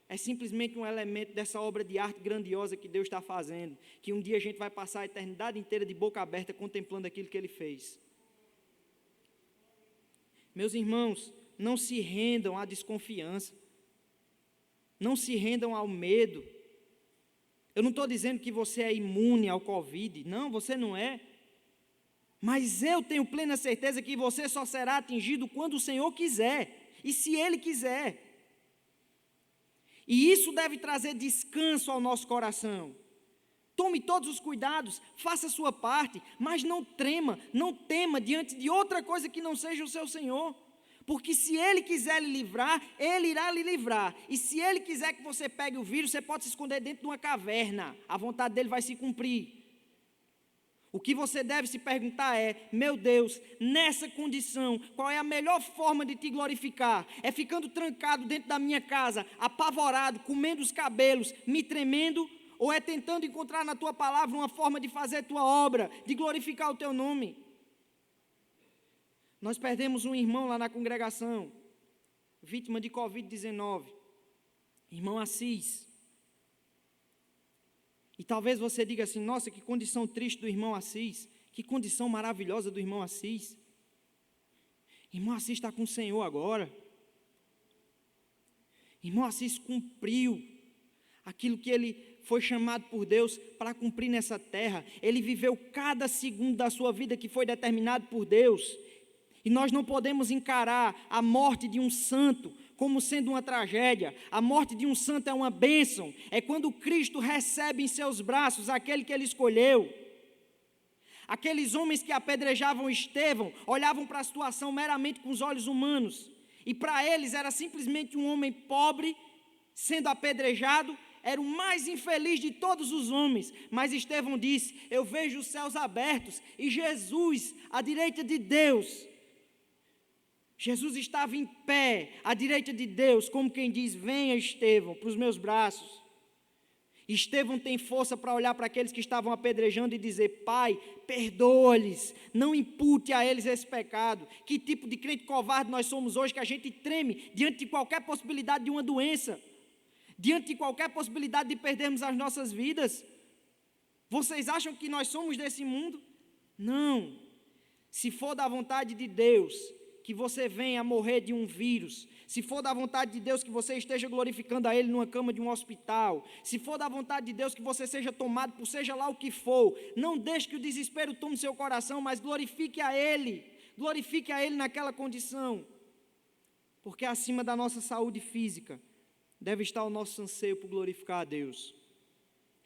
é simplesmente um elemento dessa obra de arte grandiosa que Deus está fazendo, que um dia a gente vai passar a eternidade inteira de boca aberta contemplando aquilo que Ele fez. Meus irmãos, não se rendam à desconfiança, não se rendam ao medo. Eu não estou dizendo que você é imune ao Covid, não, você não é. Mas eu tenho plena certeza que você só será atingido quando o Senhor quiser, e se Ele quiser. E isso deve trazer descanso ao nosso coração. Tome todos os cuidados, faça a sua parte, mas não trema, não tema diante de outra coisa que não seja o seu Senhor. Porque se Ele quiser lhe livrar, Ele irá lhe livrar. E se Ele quiser que você pegue o vírus, você pode se esconder dentro de uma caverna. A vontade dEle vai se cumprir. O que você deve se perguntar é: meu Deus, nessa condição, qual é a melhor forma de te glorificar? É ficando trancado dentro da minha casa, apavorado, comendo os cabelos, me tremendo? Ou é tentando encontrar na tua palavra uma forma de fazer a tua obra, de glorificar o teu nome? Nós perdemos um irmão lá na congregação, vítima de Covid-19, irmão Assis. E talvez você diga assim, nossa, que condição triste do irmão Assis, que condição maravilhosa do irmão Assis. Irmão Assis está com o Senhor agora. Irmão Assis cumpriu aquilo que ele foi chamado por Deus para cumprir nessa terra. Ele viveu cada segundo da sua vida que foi determinado por Deus. E nós não podemos encarar a morte de um santo como sendo uma tragédia. A morte de um santo é uma bênção. É quando Cristo recebe em seus braços aquele que ele escolheu. Aqueles homens que apedrejavam Estevão olhavam para a situação meramente com os olhos humanos. E para eles era simplesmente um homem pobre sendo apedrejado. Era o mais infeliz de todos os homens. Mas Estevão disse, eu vejo os céus abertos e Jesus à direita de Deus. Jesus estava em pé à direita de Deus, como quem diz, venha Estevão para os meus braços. Estevão tem força para olhar para aqueles que estavam apedrejando e dizer, Pai, perdoa-lhes, não impute a eles esse pecado. Que tipo de crente covarde nós somos hoje, que a gente treme diante de qualquer possibilidade de uma doença, diante de qualquer possibilidade de perdermos as nossas vidas. Vocês acham que nós somos desse mundo? Não. Se for da vontade de Deus que você venha a morrer de um vírus, se for da vontade de Deus que você esteja glorificando a Ele numa cama de um hospital, se for da vontade de Deus que você seja tomado por seja lá o que for, não deixe que o desespero tome seu coração, mas glorifique a Ele naquela condição, porque acima da nossa saúde física, deve estar o nosso anseio por glorificar a Deus.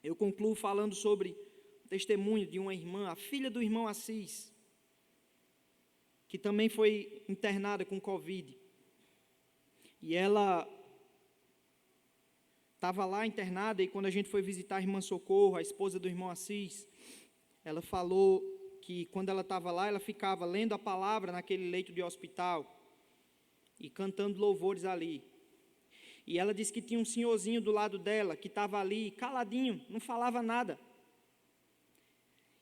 Eu concluo falando sobre o testemunho de uma irmã, a filha do irmão Assis, que também foi internada com Covid. E ela estava lá internada, e quando a gente foi visitar a irmã Socorro, a esposa do irmão Assis, ela falou que quando ela estava lá, ela ficava lendo a palavra naquele leito de hospital, e cantando louvores ali. E ela disse que tinha um senhorzinho do lado dela, que estava ali, caladinho, não falava nada.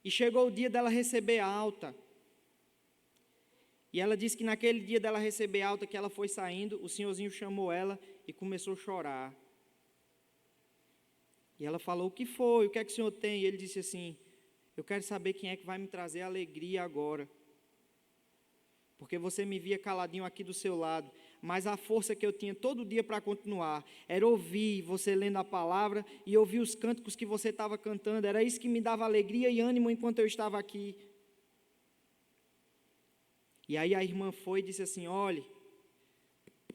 E chegou o dia dela receber a alta. E ela disse que naquele dia dela receber alta, que ela foi saindo, o senhorzinho chamou ela e começou a chorar. E ela falou, o que foi? O que é que o senhor tem? E ele disse assim, eu quero saber quem é que vai me trazer alegria agora. Porque você me via caladinho aqui do seu lado, mas a força que eu tinha todo dia para continuar, era ouvir você lendo a palavra e ouvir os cânticos que você estava cantando, era isso que me dava alegria e ânimo enquanto eu estava aqui. E aí a irmã foi e disse assim, olha,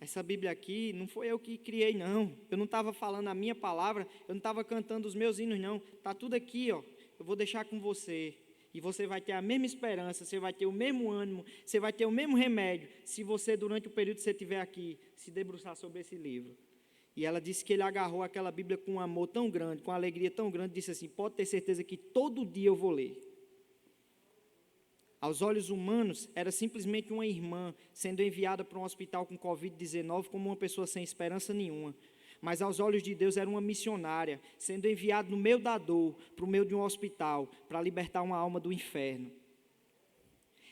essa Bíblia aqui não foi eu que criei não, eu não estava falando a minha palavra, eu não estava cantando os meus hinos não, está tudo aqui, ó, eu vou deixar com você, e você vai ter a mesma esperança, você vai ter o mesmo ânimo, você vai ter o mesmo remédio, se você durante o período que você estiver aqui, se debruçar sobre esse livro. E ela disse que ele agarrou aquela Bíblia com um amor tão grande, com uma alegria tão grande, disse assim, pode ter certeza que todo dia eu vou ler. Aos olhos humanos, era simplesmente uma irmã sendo enviada para um hospital com Covid-19 como uma pessoa sem esperança nenhuma. Mas aos olhos de Deus era uma missionária, sendo enviada no meio da dor, para o meio de um hospital, para libertar uma alma do inferno.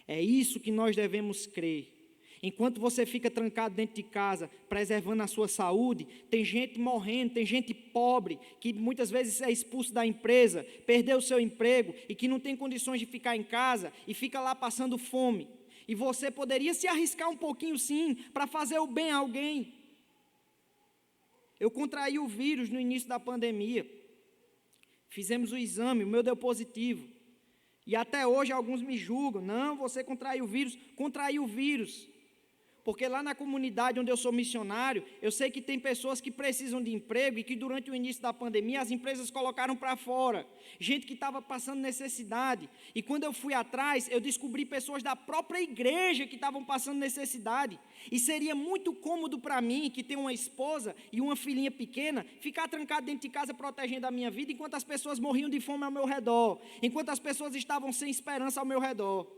É isso que nós devemos crer. Enquanto você fica trancado dentro de casa, preservando a sua saúde, tem gente morrendo, tem gente pobre, que muitas vezes é expulso da empresa, perdeu o seu emprego e que não tem condições de ficar em casa e fica lá passando fome. E você poderia se arriscar um pouquinho sim, para fazer o bem a alguém. Eu contraí o vírus no início da pandemia. Fizemos o exame, o meu deu positivo. E até hoje alguns me julgam, não, você contraiu o vírus. Contraiu o vírus. Porque lá na comunidade onde eu sou missionário, eu sei que tem pessoas que precisam de emprego e que durante o início da pandemia as empresas colocaram para fora. Gente que estava passando necessidade. E quando eu fui atrás, eu descobri pessoas da própria igreja que estavam passando necessidade. E seria muito cômodo para mim, que tenho uma esposa e uma filhinha pequena, ficar trancado dentro de casa protegendo a minha vida, enquanto as pessoas morriam de fome ao meu redor, enquanto as pessoas estavam sem esperança ao meu redor.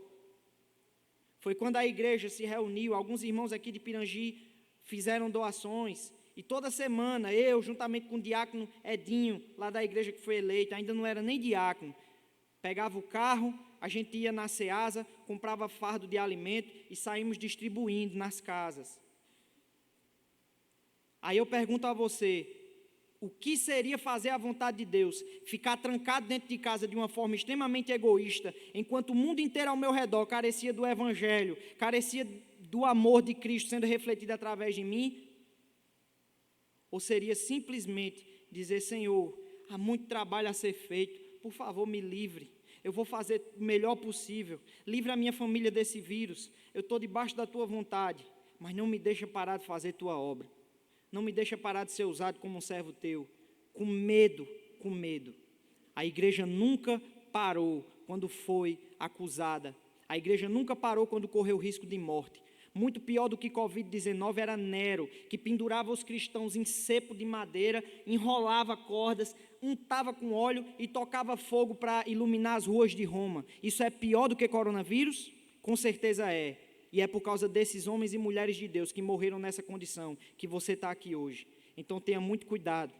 Foi quando a igreja se reuniu, alguns irmãos aqui de Pirangi fizeram doações, e toda semana eu, juntamente com o diácono Edinho, lá da igreja que foi eleito, ainda não era nem diácono, pegava o carro, a gente ia na Ceasa, comprava fardo de alimento e saímos distribuindo nas casas. Aí eu pergunto a você, O que seria fazer a vontade de Deus? Ficar trancado dentro de casa de uma forma extremamente egoísta, enquanto o mundo inteiro ao meu redor carecia do Evangelho, carecia do amor de Cristo sendo refletido através de mim? Ou seria simplesmente dizer, Senhor, há muito trabalho a ser feito, por favor me livre, eu vou fazer o melhor possível, livre a minha família desse vírus, eu estou debaixo da tua vontade, mas não me deixa parar de fazer tua obra. Não me deixa parar de ser usado como um servo teu, com medo. A igreja nunca parou quando foi acusada. A igreja nunca parou quando correu risco de morte. Muito pior do que Covid-19 era Nero, que pendurava os cristãos em cepo de madeira, enrolava cordas, untava com óleo e tocava fogo para iluminar as ruas de Roma. Isso é pior do que coronavírus? Com certeza é. E é por causa desses homens e mulheres de Deus que morreram nessa condição que você está aqui hoje. Então tenha muito cuidado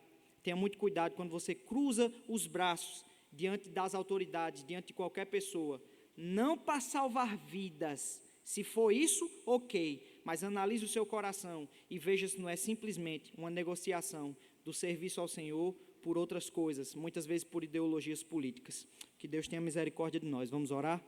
quando você cruza os braços diante das autoridades, diante de qualquer pessoa. Não para salvar vidas. Se for isso, ok. Mas analise o seu coração e veja se não é simplesmente uma negociação do serviço ao Senhor por outras coisas, muitas vezes por ideologias políticas. Que Deus tenha misericórdia de nós. Vamos orar?